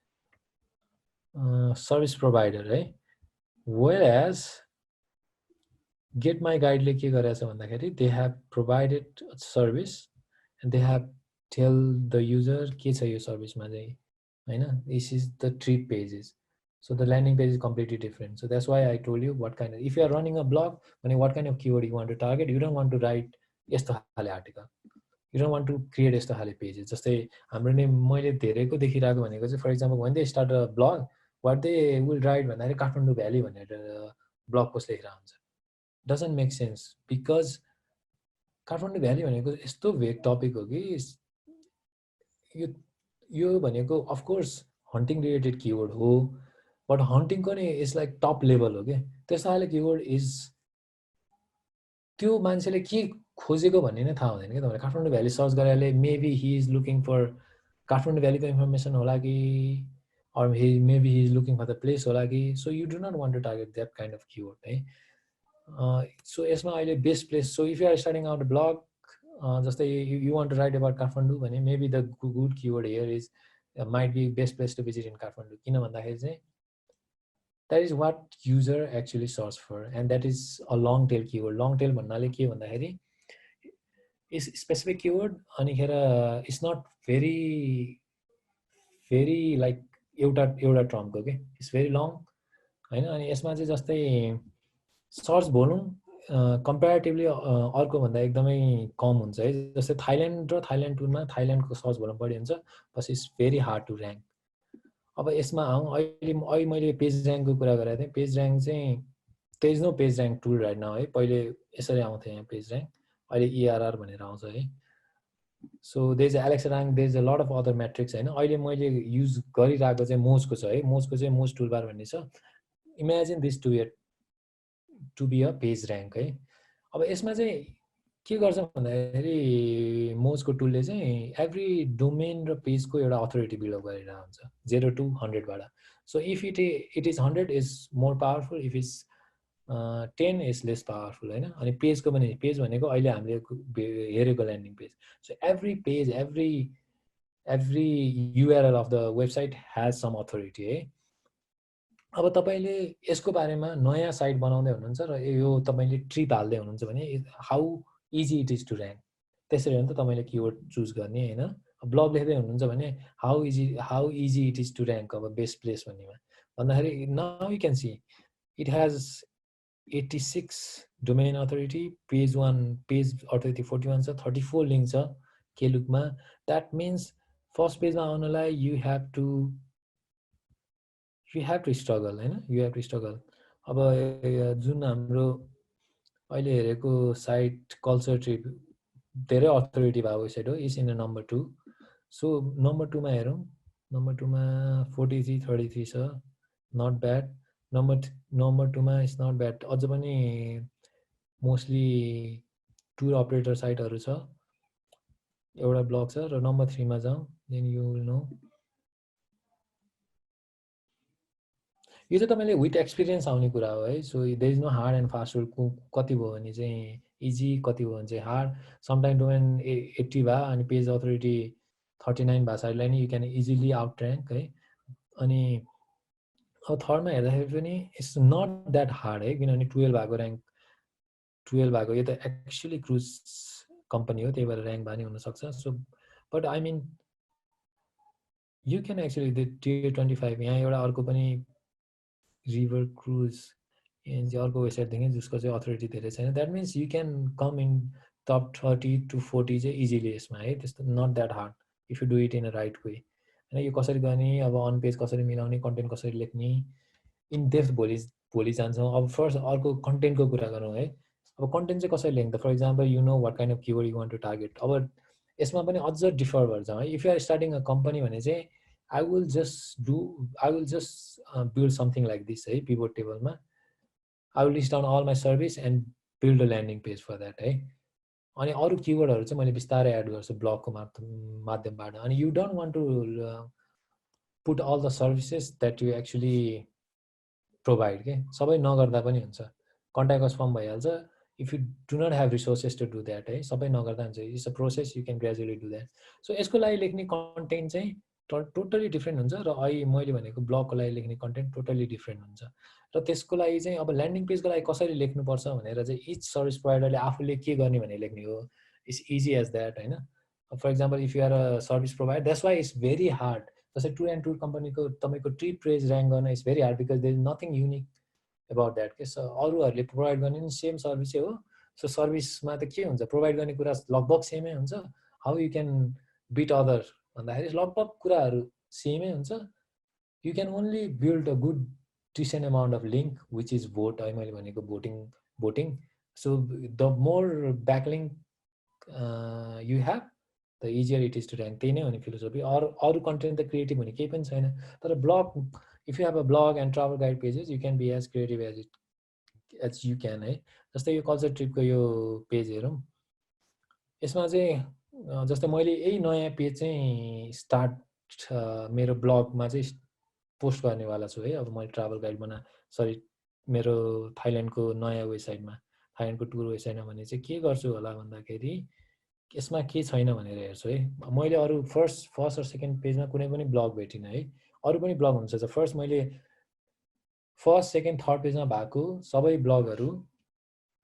service provider right whereas Get My Guide ले के गरेछ भन्दाखेरि they have provided a service and they have tell the user के छ यो सर्भिसमा चाहिँ हैन this is the trip pages so the landing page is completely different so that's why I told you what kind of if you are running a blog भने what kind of keyword you want to target you don't want to write यस्तो खाले article you don't want to create यस्तो खाले pages जस्तै हाम्रो नि मैले धेरैको देखिरहेको भनेको चाहिँ for example when they start a blog what they will write भन्दाखेरि काठमाडौँ भ्याली भनेर ब्लग पोस्ट लेखिरहेको हुन्छ doesn't make sense because Kathmandu valley भनेको यस्तो भेग टपिक हो कि यो भनेको of course hunting related keyword हो बट हन्टिङको नि इज लाइक टप लेभल हो कि त्यस्तो खाले किवर्ड इज त्यो मान्छेले के खोजेको भन्ने नै थाहा हुँदैन कि तपाईँले काठमाडौँ भ्याली सर्च गरेर maybe he is looking for Kathmandu भ्यालीको इन्फर्मेसन होला कि or maybe he is looking for the place होला कि so you do not want to target that kind of keyword है so यसमा अहिले best place so if you are starting out a blog जस्तै you want to write about Kathmandu भने maybe the good keyword here is might be best place to visit in Kathmandu किन भन्दाखेरि चाहिँ that is what user actually search for, and that is a long tail keyword. Long tail भन्नाले के भन्दाखेरि is specific keyword अनिखेर it's not very like एउटा टर्मको के it's very long हैन। अनि यसमा चाहिँ जस्तै सर्च भोल्युम कम्पेरेटिभली अर्को भन्दा एकदमै कम हुन्छ है। जस्तै थाइल्यान्ड र थाइल्यान्ड टुरमा थाइल्यान्डको सर्च भोल्युम बढी हुन्छ, बस it's very hard to rank. अब यसमा आउँ, अहिले मैले पेज र्याङ्कको कुरा गरेको थिएँ। पेज र्याङ्क चाहिँ there is no page rank tool right now है। पहिले यसरी आउँथ्यो यहाँ पेज र्याङ्क, अहिले ERR भनेर आउँछ है। So there is Alexa rank, there is a lot of other matrix हैन। अहिले मैले युज गरिरहेको चाहिँ मोजको छ है। मोजको चाहिँ मोज टुलबार भन्ने छ। Imagine this to be a page rank है। अब यसमा चाहिँ के गर्छ भन्दाखेरि मोजको टुलले चाहिँ एभ्री डोमेन र पेजको एउटा अथोरिटी बिल्डअप गरेर हुन्छ 0 to 100 बाट। So if it is 100 is more powerful, if is 10 is less powerful हैन। अनि पेजको पनि, पेज भनेको अहिले हामीले हेरेको landing page. So every page, every URL of the website has some authority है। अब तपाईले यसको बारेमा नयाँ साइट बनाउँदै हुनुहुन्छ र यो तपाईले ट्रिप हाल्दै हुनुहुन्छ भने how easy it is to rank, त्यसरी हो नि त तपाईले किवर्ड चुज गर्ने हैन। ब्लग लेख्दै हुनुहुन्छ भने how easy it is to rank अब बेस्ट प्लेस भन्नेमा भन्दाखेरि now you can see it has 86 domain authority, page 1 page authority 41 छ, 34 लिङ्क छ केलुकमा। द्याट मिन्स फर्स्ट पेजमा आउनलाई यु हेभ टु स्ट्रगल हैन, यु हेभ टु स्ट्रगल। अब जुन हाम्रो अहिले हेरेको साइट कल्चर ट्रिप धेरै अथोरिटी भएको वेबसाइट हो, is in number 2। So number 2 मा हेरौँ, नम्बर 2 मा 43-33 छ, नट ब्याड। नम्बर 2 मा इज नट ब्याड। अझ पनि मोस्टली टुर अपरेटर साइटहरू छ, एउटा ब्लग छ। र नम्बर 3 मा जाउँ, देन यु विल नो। यो चाहिँ तपाईले विथ एक्सपिरियन्स आउने कुरा हो है। So there is no hard and fast rule. कति भयो भने चाहिँ इजी, कति भयो भने चाहिँ हार्ड। समटाइम डोमेन 80 भए अनि पेज अथोरिटी 39 भएको साइडलाई नि you can easily out rank है। अनि अब थर्डमा हेर्दाखेरि पनि इट्स नट द्याट हार्ड है, किनभने 12 भएको र्याङ्क, 12 भएको यो त एक्चुअली क्रुज कम्पनी हो, त्यही भएर र्याङ्क भए नि हुनसक्छ। So but I mean you can actually Tier 25 यहाँ एउटा अर्को पनि रिभर क्रुज अर्को वेबसाइट देखेँ जसको चाहिँ अथोरिटी धेरै छैन। That means you can come in top 30 to 40 चाहिँ इजिली यसमा है। त्यस्तो not that hard if you do it in a right way होइन। यो कसरी गर्ने, अब अन पेज कसरी मिलाउने, कन्टेन्ट कसरी लेख्ने, इन डेप्थ भोलि जान्छौँ। अब फर्स्ट अर्को कन्टेन्टको कुरा गरौँ है। अब कन्टेन्ट चाहिँ कसरी लेख्दा, for example you know what kind of keyword you want to target. अब यसमा पनि अझ डिफर भएर जाउँ है। If you are starting a company भने चाहिँ I will just build something like this है, pivot table मा I will list down all my service and build a landing page for that है। अनि अरू किवर्डहरू चाहिँ मैले बिस्तारै एड गर्छु ब्लगको माध्यमबाट। अनि you don't want to put all the services that you actually provide के, सबै नगर्दा पनि हुन्छ। कन्ट्याक्ट अस फर्म भइहाल्छ if you do not have resources to do that है, सबै नगर्दा हुन्छ। It's a process, you can gradually do that। So यसको लागि लेख्ने कन्टेन्ट चाहिँ टोटली डिफ्रेन्ट हुन्छ र अहिले मैले भनेको ब्लगको लागि लेख्ने कन्टेन्ट टोटली डिफ्रेन्ट हुन्छ। र त्यसको लागि चाहिँ अब ल्यान्डिङ पेजको लागि कसरी लेख्नुपर्छ भनेर चाहिँ इच सर्भिस प्रोभाइडरले आफूले के गर्ने भनेर लेख्ने हो। इट्स इजी एज द्याट होइन। For example if you are a service provider, that's why it's very hard. जस्तै टुर एन्ड टुर कम्पनीको तपाईँको ट्रिप पेज ऱ्याङ्क गर्न it's very hard because there is nothing unique about that के। अरूहरूले provide गर्ने नि same सर्भिसै हो। So सर्भिसमा त के हुन्छ, प्रोभाइड गर्ने कुरा लगभग सेमै हुन्छ। How you can beat other भन्दाखेरि लगभग कुराहरू सेमै हुन्छ। You can only build a good decent amount of link which is vote है, मैले भनेको voting. So the more backlink you have the easier it is to rank. त्यही नै हो नि फिलोसफी। अरू कन्टेन्ट त क्रिएटिभ हुने केही पनि छैन। तर blog, if you have a blog and travel guide pages, you can be as creative as you can है। जस्तै यो कल्चर ट्रिपको यो पेज हेरौँ, यसमा चाहिँ जस्तै मैले यही नयाँ पेज चाहिँ स्टार्ट मेरो ब्लगमा चाहिँ पोस्ट गर्नेवाला छु है। अब मैले ट्राभल गाइड मेरो थाइल्यान्डको नयाँ वेबसाइटमा, थाइल्यान्डको टुर वेबसाइटमा भने चाहिँ के गर्छु होला भन्दाखेरि यसमा के छैन भनेर हेर्छु है। मैले अरू फर्स्ट र सेकेन्ड पेजमा कुनै पनि ब्लग भेटिनँ है। अरू पनि ब्लग हुन्छ। फर्स्ट मैले फर्स्ट सेकेन्ड थर्ड पेजमा भएको सबै ब्लगहरू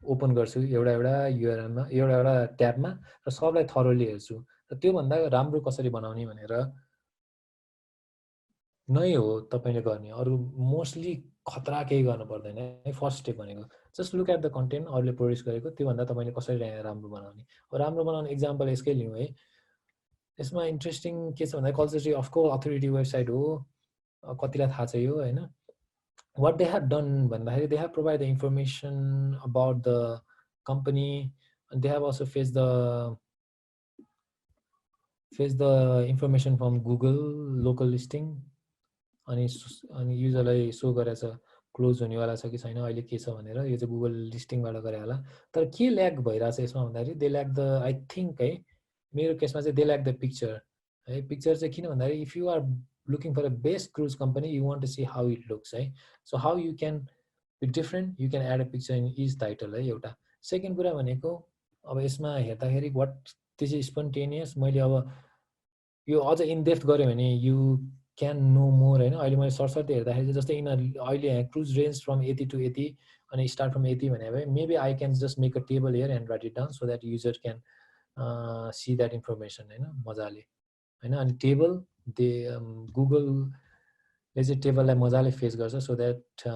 ओपन गर्छु एउटा युआरएलमा एउटा ट्याबमा र सबलाई थरोली हेर्छु र त्योभन्दा राम्रो कसरी बनाउने भनेर नै हो तपाईँले गर्ने। अरू मोस्टली खतरा केही गर्नु पर्दैन है। फर्स्ट स्टेप भनेको just look at the content अरूले प्रोड्युस गरेको, त्योभन्दा तपाईँले कसरी राम्रो बनाउने। राम्रो बनाउने इक्जाम्पल यसकै लिउँ है। यसमा इन्ट्रेस्टिङ के छ भन्दा कल्चरली अफकोर्स अथोरिटी वेबसाइट हो, कतिलाई थाहा छ यो होइन। वाट दे हेभ डन भन्दाखेरि they have provide the information about the company and they have also fetched the information from Google local listing अनि युजरलाई सो गरेछ क्लोज हुनेवाला छ कि छैन अहिले के छ भनेर। यो चाहिँ गुगल लिस्टिङबाट गरे होला। तर के ल्याग भइरहेछ यसमा भन्दाखेरि they lag the I think है मेरो केसमा चाहिँ दे ल्याग द पिक्चर है। पिक्चर चाहिँ किन भन्दाखेरि if you are looking for a best cruise company you want to see how it looks है। So how you can be different you can add a picture in is title है एउटा। Second कुरा भनेको अब यसमा हेर्दाखेरि what this is spontaneous. मैले अब यो अझ इनडेप्थ गऱ्यो भने यु क्यान नो मोर होइन। अहिले मैले सरसर्ती हेर्दाखेरि जस्तै अहिले क्रुज रेन्ज फ्रम यति टु यति अनि स्टार्ट फ्रम यति भने भए maybe I can just make a table here and right it down so that user can see that information होइन मजाले होइन। अनि टेबल दे गुगलले चाहिँ टेबललाई मजाले फेस गर्छ सो द्याट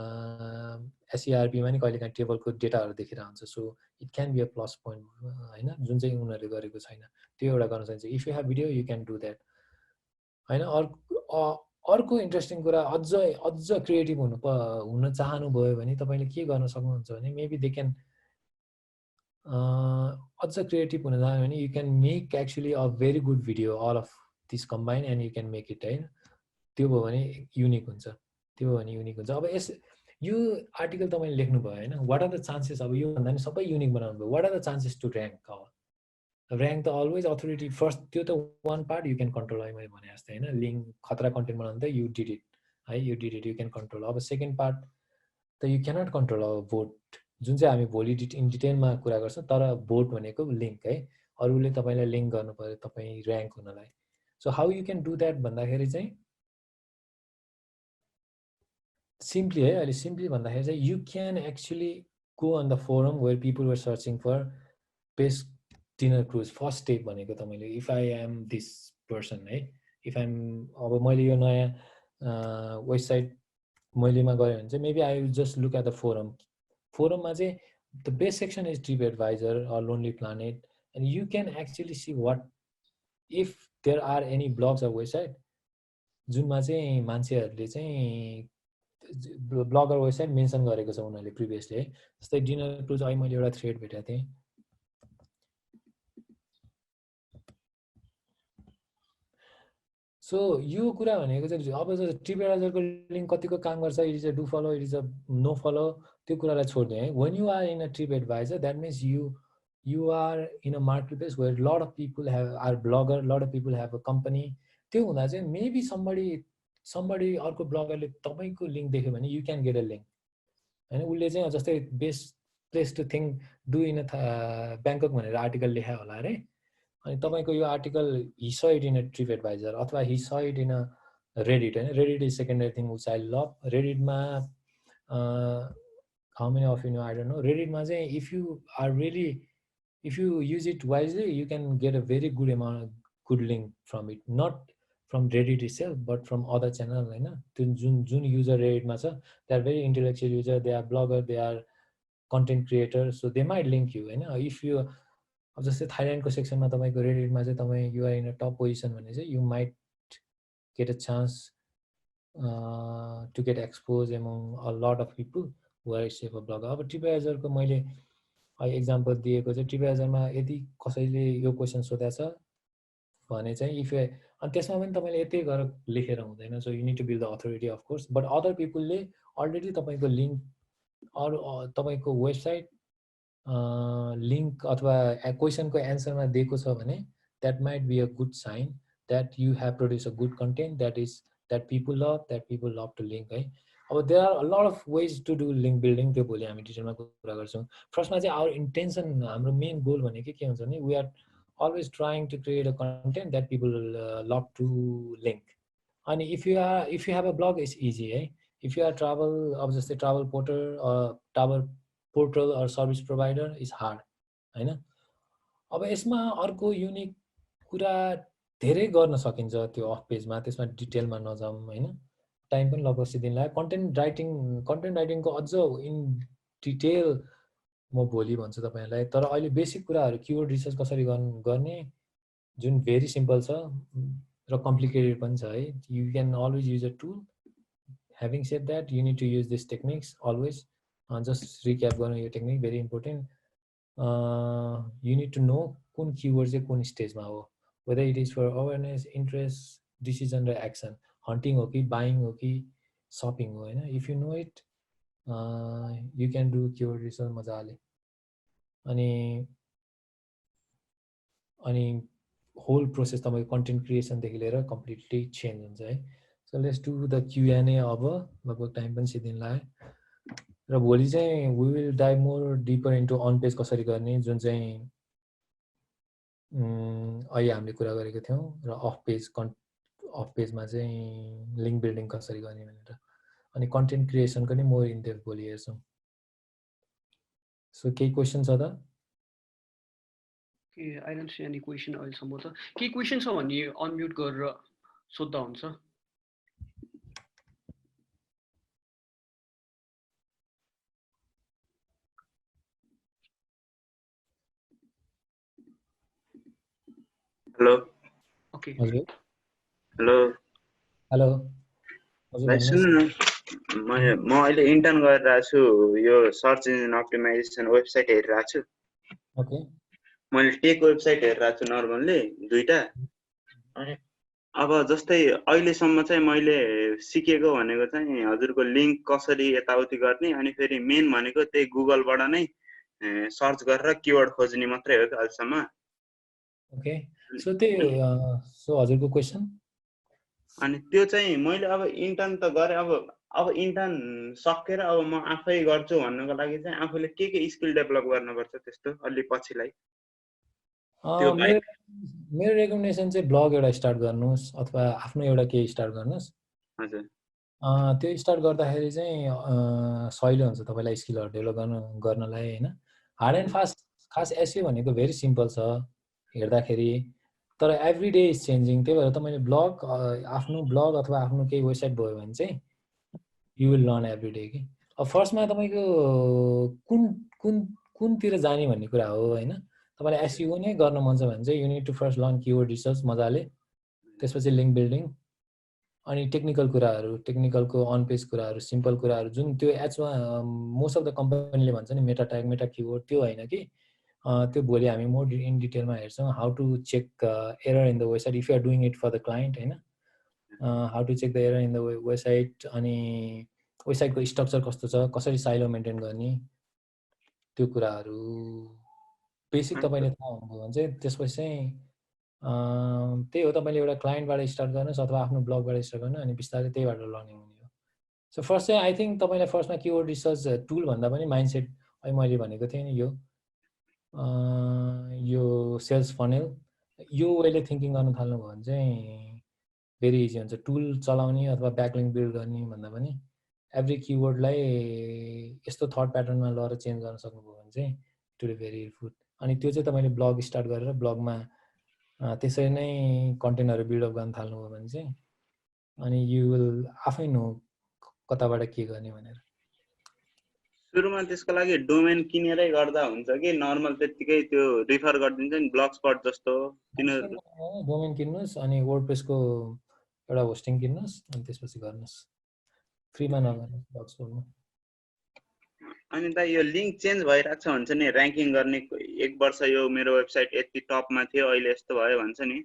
एसइआरपीमा नि कहिलेकाहीँ टेबलको डेटाहरू देखेर हुन्छ। So it can be a plus point होइन जुन चाहिँ उनीहरूले गरेको छैन त्यो एउटा गर्न सकिन्छ। If you have video you can do that होइन। अर्को इन्ट्रेस्टिङ कुरा अझ क्रिएटिभ हुन चाहनुभयो भने तपाईँले के गर्न सक्नुहुन्छ भने मेबी दे क्यान अझ क्रिएटिभ हुन चाहनु भने you can make actually a very good video all of this combine and you can make it होइन। त्यो भयो भने युनिक हुन्छ। अब यो आर्टिकल तपाईँले लेख्नुभयो होइन वाट आर द चान्सेस। अब यो भन्दा पनि सबै युनिक बनाउनु भयो what are the chances to rank. अब ऱ्याङ्क त अलवेज अथोरिटी फर्स्ट त्यो त one part you can control है मैले भने जस्तै होइन। लिङ्क खतरा कन्टेन्ट बनाउनु त यु डिड इट है you did it you can control. अब सेकेन्ड पार्ट त यु क्यानट कन्ट्रोल अब भोट जुन चाहिँ हामी भोलि इन डिटेलमा कुरा गर्छौँ। तर भोट भनेको लिङ्क है अरूले तपाईँलाई लिङ्क गर्नु पऱ्यो तपाईँ ऱ्याङ्क हुनलाई। So how you can do that भन्दाखेरि चाहिँ सिम्पली है अहिले सिम्पली भन्दाखेरि चाहिँ you can actually go on the forum where people were searching for best dinner cruise. First step भनेको तपाईँले if I am this person है इफ आइएम अब मैले यो नयाँ वेबसाइट मैलेमा गएँ भने चाहिँ maybe I will just look at the फोरममा चाहिँ the best section is TripAdvisor or lonely Planet and you can actually see what if there are any blogs or website जुनमा चाहिँ मान्छेहरूले चाहिँ ब्लगर वेबसाइट मेन्सन गरेको छ उनीहरूले previously है। जस्तै डिनर क्रुज अहिले मैले एउटा थ्रेड भेटेको थिएँ। सो यो कुरा भनेको चाहिँ अब ट्रिप एडभाइजरको लिङ्क कतिको काम गर्छ it is a do follow it is a no follow त्यो कुरालाई छोड्दिएँ है। When you are in a TripAdvisor that means you are in a market place where lot of people have or blogger lot of people have a company. त्यो हुँदा चाहिँ maybe somebody अर्को ब्लगरले तपाईँको link देख्यो भने you can get a link होइन। उसले चाहिँ जस्तै best place to think do in a Bangkok भनेर आर्टिकल लेखायो होला अरे अनि तपाईँको यो article he saw it in a TripAdvisor अथवा he saw it in a Reddit होइन। Reddit is secondary thing which I love. रेडिटमा how many of you know I don't know. रेडिटमा चाहिँ if you use it wisely you can get a very good amount good link from it not from Reddit itself but from other channel होइन। त्यो जुन user रेडिटमा छ they are very intellectual user they are blogger they are content creator so they might link you होइन। If you अब जस्तै थाइल्यान्डको सेक्सनमा तपाईँको रेडिटमा चाहिँ तपाईँ you are in a top position भने चाहिँ you might get a chance to get expose among a lot of people who are safe a blogger. अब ट्रिप एडभाइजरको मैले एक्जाम्पल दिएको चाहिँ ट्रिप एडभाइजरमा यदि कसैले यो क्वेसन सोधेको छ भने चाहिँ इफ अनि त्यसमा पनि तपाईँले यतै गरेर लेखेर हुँदैन। So you need to build the authority of course but other पिपुलले अलरेडी तपाईँको लिङ्क अरू तपाईँको वेबसाइट लिङ्क अथवा क्वेसनको एन्सरमा दिएको छ भने that might be a good sign that you have produce a good content that people love to link है। अब there are lot of ways to do link building त्यो भोलि हामी डिटेलमा कुरा गर्छौँ। फर्स्टमा चाहिँ आवर इन्टेन्सन हाम्रो मेन गोल भनेको के हुन्छ भने we are always trying to create a content that people love to link. अनि if you have a blog it's easy है इफ यु आर ट्राभल अब जस्तै travel portal or service provider is hard हैन। अब यसमा अर्को unique कुरा धेरै गर्न सकिन्छ त्यो अफ पेजमा, त्यसमा डिटेलमा नजाऊँ हैन, टाइम पनि लगभग दिन लाग्यो। कन्टेन्ट राइटिङको अझ इन डिटेल म भोलि भन्छु तपाईँहरूलाई। तर अहिले बेसिक कुराहरू किवर्ड रिसर्च कसरी गर्ने जुन भेरी सिम्पल छ र कम्प्लिकेटेड पनि छ है। You can always use a tool. Having said that you need to use this techniques always. Just recap गर्नु यो technique very important. You need to know कुन किवर्ड चाहिँ कुन स्टेजमा हो, whether it is for awareness, interest, decision र action, hunting हो कि buying हो कि shopping हो हैन। if you know it you can do keyword research मजाले। अनि whole process तपाईको content creation देखि लिएर completely change हुन्छ है। so let's do the Q&A अब लगभग टाइम पनि सिद्धिन लाग्यो र भोलि चाहिँ we will dive more deeper into on page कसरी गर्ने, जुन चाहिँ अहिले हामीले कुरा गरेको थियौं, र अफ पेजमा चाहिँ लिङ्क बिल्डिङ कसरी गर्ने भनेर, अनि कन्टेन्ट क्रिएसनको नि मोर इन डेप्थ भोलि हेर्छौँ। सो केही क्वेसन छ त? I don't see any question अहिलेसम्म त। केही क्वेसन छ भने अनम्युट गरेर सोध्दा हुन्छ। हेलो। ओके हजुर हेलो हेलो हजुर भाइ भन्नुहोस्। सुन्नु न, म अहिले इन्टर्न गरिरहेको छु, यो सर्च इन्जिन अप्टिमाइजेसन वेबसाइट हेरिरहेको छु। ओके मैले टेक वेबसाइट हेरिरहेको छु नर्मल्ली दुईटा। अनि अब जस्तै अहिलेसम्म चाहिँ मैले सिकेको भनेको चाहिँ हजुरको लिङ्क कसरी यताउति गर्ने, अनि फेरि मेन भनेको त्यही गुगलबाट नै सर्च गरेर किवर्ड खोज्ने मात्रै हो कि अहिलेसम्म। ओके सो हजुरको क्वेसन? अनि त्यो चाहिँ मैले अब इन्टर्न त गरेँ, अब इन्टर्न सकेर अब म आफै गर्छु भन्नको लागि चाहिँ आफूले के स्किल डेभलप गर्नुपर्छ त्यस्तो अलि पछिलाई? मेरो रेकमेन्डेसन चाहिँ ब्लग एउटा स्टार्ट गर्नुहोस् अथवा आफ्नो एउटा केही स्टार्ट गर्नुहोस्। हजुर। त्यो स्टार्ट गर्दाखेरि चाहिँ सजिलो हुन्छ तपाईँलाई स्किलहरू डेभलप गर्नलाई हैन। हार्ड एन्ड फास्ट खास एसइओ भनेको भेरी सिम्पल छ हेर्दाखेरि, तर एभ्री डे इज चेन्जिङ। त्यही भएर तपाईँले आफ्नो ब्लग अथवा आफ्नो केही वेबसाइट भयो भने चाहिँ you will learn every day कि। अब फर्स्टमा तपाईँको कुनतिर जाने भन्ने कुरा हो हैन। तपाईँलाई एसइओ नै गर्न मन छ भने चाहिँ you need to first learn keyword research मजाले, त्यसपछि लिङ्क बिल्डिङ, अनि टेक्निकल कुराहरू, टेक्निकलको अन पेज कुराहरू, सिम्पल कुराहरू जुन त्यो एचमा मोस्ट अफ द कम्पनीले भन्छ नि मेटा ट्याग, मेटा किवर्ड, त्यो होइन कि। त्यो भोलि हामी मोर इन डिटेलमा हेर्छौँ। How to check error in the website if you are doing it for the client हैन। How to check the error in the website, अनि वेबसाइटको स्ट्रक्चर कस्तो छ, कसरी साइलो मेन्टेन गर्ने, त्यो कुराहरू बेसिक तपाईँले थाहा हुनुभयो भने चाहिँ त्यसपछि चाहिँ त्यही हो, तपाईँले एउटा क्लाइन्टबाट स्टार्ट गर्नुहोस् अथवा आफ्नो ब्लगबाट स्टार्ट गर्नु, अनि बिस्तारै त्यहीबाट लर्निङ हुने हो। सो फर्स्ट चाहिँ आई थिङ्क तपाईँलाई फर्स्टमा किवर्ड रिसर्च टुल भन्दा पनि माइन्डसेट, अहिले मैले भनेको थिएँ नि यो सेल्स फनेल, यो वेले थिङ्किङ गर्नु थाल्नुभयो भने चाहिँ भेरी इजी हुन्छ। टुल चलाउने अथवा ब्याकलिङ बिल्ड गर्ने भन्दा पनि एभ्री किवर्डलाई यस्तो थट प्याटर्नमा लगेर चेन्ज गर्न सक्नुभयो भने चाहिँ it will be very helpful. अनि त्यो चाहिँ तपाईँले ब्लग स्टार्ट गरेर ब्लगमा त्यसरी नै कन्टेन्टहरू बिल्डअप गर्न थाल्नुभयो भने चाहिँ अनि यु विल आफै नो कताबाट के गर्ने भनेर। सुरुमा त्यसको लागि डोमेन किनेरै गर्दा हुन्छ कि नर्मल त्यतिकै त्यो रिफर गरिदिन्छ नि ब्लग स्पट जस्तो? डोमेन किन्नुहोस् अनि वर्डप्रेसको एउटा होस्टिङ किन्नुहोस् अनि त्यसपछि गर्नुहोस्, फ्रीमा नगर्नुहोस् ब्लग स्पटमा। अनि त यो लिङ्क चेन्ज भइरहेको छ भन्छ नि, र्याङ्किङ गर्ने, एक वर्ष यो मेरो वेबसाइट यति टपमा थियो अहिले यस्तो भयो भन्छ नि,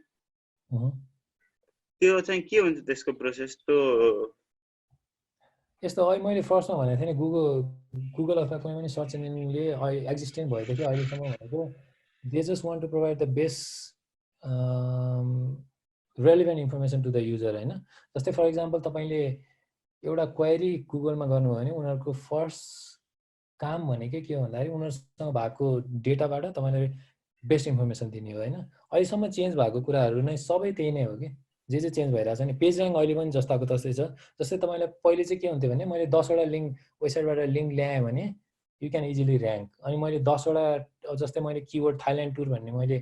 त्यो चाहिँ के हुन्छ त्यसको प्रोसेस? त्यो यस्तो अहिले मैले फर्स्टमा भनेको थिएँ नि, गुगल अथवा कुनै पनि सर्च इन्जिनले एक्जिस्टेन्ट भएदेखि अहिलेसम्म भनेको they just want to provide the best relevant information to the user हैन। जस्तै फर इक्जाम्पल तपाईँले एउटा क्वेरी गुगलमा गर्नुभयो भने उनीहरूको फर्स्ट काम भनेकै के हो भन्दाखेरि उनीहरूसँग भएको डेटाबाट तपाईँले बेस्ट इन्फर्मेसन दिने हो हैन। अहिलेसम्म चेन्ज भएको कुराहरू नै सबै त्यही नै हो कि। जे चेन्ज भइरहेछ नि पेज ऱ्याङ्क अहिले पनि जस्ताको तस्तै छ जस्तै तपाईँलाई पहिले चाहिँ के हुन्थ्यो भने मैले 10 वटा लिङ्क वेबसाइटबाट लिङ्क ल्याएँ भने यु क्यान इजिली ऱ्याङ्क अनि मैले 10 वटा जस्तै मैले किवर्ड थाइल्यान्ड टुर भन्ने मैले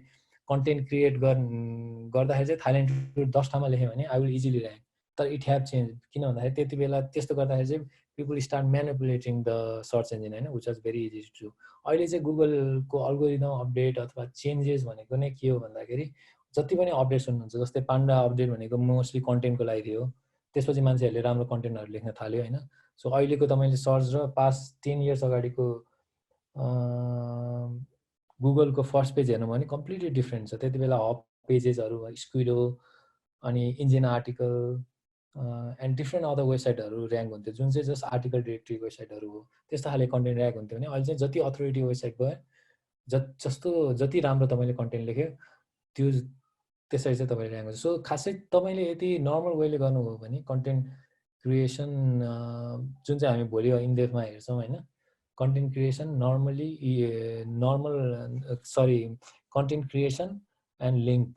कन्टेन्ट क्रिएट गर्दाखेरि चाहिँ थाइल्यान्ड टुर 10 ठाउँमा लेखेँ भने आई विल इजिली ऱ्याङ्क तर इट ह्याभ चेन्ज किन भन्दाखेरि त्यति बेला त्यस्तो गर्दाखेरि चाहिँ people start manipulating the search engine होइन which was very easy to अहिले चाहिँ गुगलको अल्गोरिदम अपडेट अथवा चेन्जेस भनेको नै के हो भन्दाखेरि जति पनि अपडेट्स हुनुहुन्छ जस्तै पान्डा अपडेट भनेको मोस्टली कन्टेन्टको लागि थियो त्यसपछि मान्छेहरूले राम्रो कन्टेन्टहरू लेख्न थाल्यो होइन सो अहिलेको तपाईँले सर्च र पास्ट 10 इयर्स अगाडिको गुगलको फर्स्ट पेज हेर्नु भने कम्प्लिटली डिफ्रेन्ट छ त्यति बेला हब पेजेसहरू स्क्विडो अनि engine article and different other वेबसाइटहरू ऱ्याङ्क हुन्थ्यो जुन चाहिँ जस्ट आर्टिकल डिरेक्टरी वेबसाइटहरू हो त्यस्तो खाले कन्टेन्ट ऱ्याङ्क हुन्थ्यो भने अहिले चाहिँ जति अथोरिटी वेबसाइट भयो जति राम्रो तपाईँले कन्टेन्ट लेख्यो त्यो त्यसरी चाहिँ तपाईँले ऱ्याङ्क हुन्छ सो खासै तपाईँले यदि नर्मल वेले गर्नुभयो भने कन्टेन्ट क्रिएसन जुन चाहिँ हामी भोलि इनडेप्थमा हेर्छौँ होइन content creation content creation and link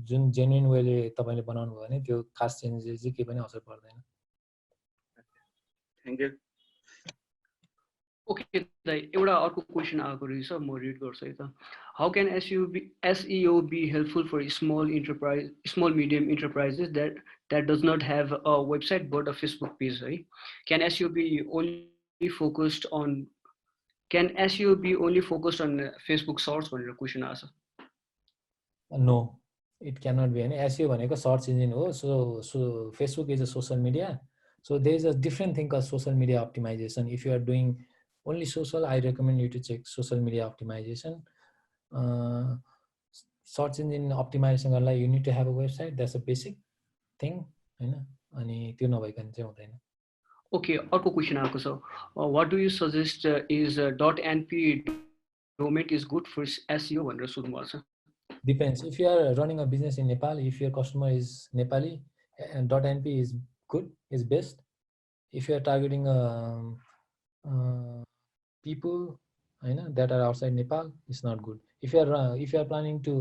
जुन जेन्युन वेले तपाईँले बनाउनु भयो भने त्यो खास चेन्जेस चाहिँ केही पनि असर पर्दैन थ्याङ्क यू ओके दाइ एउटा अर्को क्वेसन आएको रहेछ म रिड गर्छु है त how can SEO be helpful for small medium enterprises that does not have a website but a Facebook page है can SEO be only focused on Facebook search भनेर क्वेसन आछ नो इट क्यानट बी होइन SEO भनेको search engine हो so Facebook is a social media so there is a different thing call social media optimization if you are doing only social I recommend you to check social media optimization search engine optimization गर्नलाई you need to have a website that's a basic thing होइन अनि त्यो नभइकन चाहिँ हुँदैन okay अर्को question आएको छ what do you suggest is .np domain is good for SEO भनेर सोध्नु भएको छ Depends. If you are running a business in Nepal, if your customer is Nepali, .np is good, is best. If you are targeting people, that are outside Nepal, it's not good. If you are planning to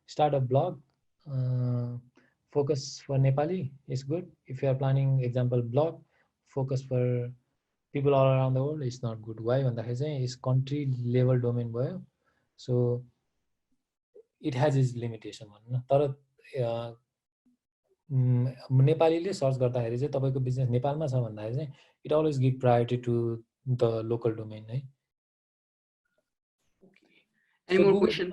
start a blog, focus for Nepali is good. If you are planning, example, blog, focus for people all around the world, it's not good. Why? भन्दाखेरि is country level domain भयो. So it has its limitation भन्न तर नेपालीले search गर्दाखेरि चाहिँ तपाईको business नेपालमा छ भन्दाखेरि चाहिँ it always give priority to the local domain है any more question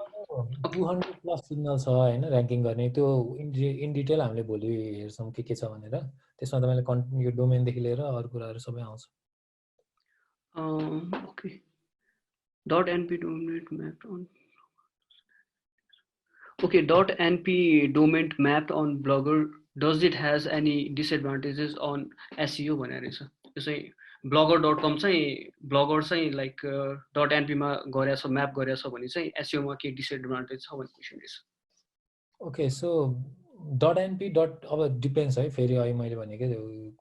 200 plus signal छ हैन र्याङ्किङ गर्ने त्यो इन डिटेल हामीले भोलि हेर्छौं के छ भनेर त्यसमा तपाईले यो डोमेन देखि लिएर अरु कुराहरु सबै आउँछ okay .np domain mapped on Okay, .np domain mapped on Blogger, does it has any disadvantages on SEO भनेर छ त्यसै blogger.com चाहिँ blogger चाहिँ like .np मा गरेछ म्याप गरेछ भने चाहिँ SEO मा के डिसएडभान्टेज छ भन्ने क्वेशन छ ओके सो .np अब डिपेन्ड्स है फेरि अहिले मैले भनेकै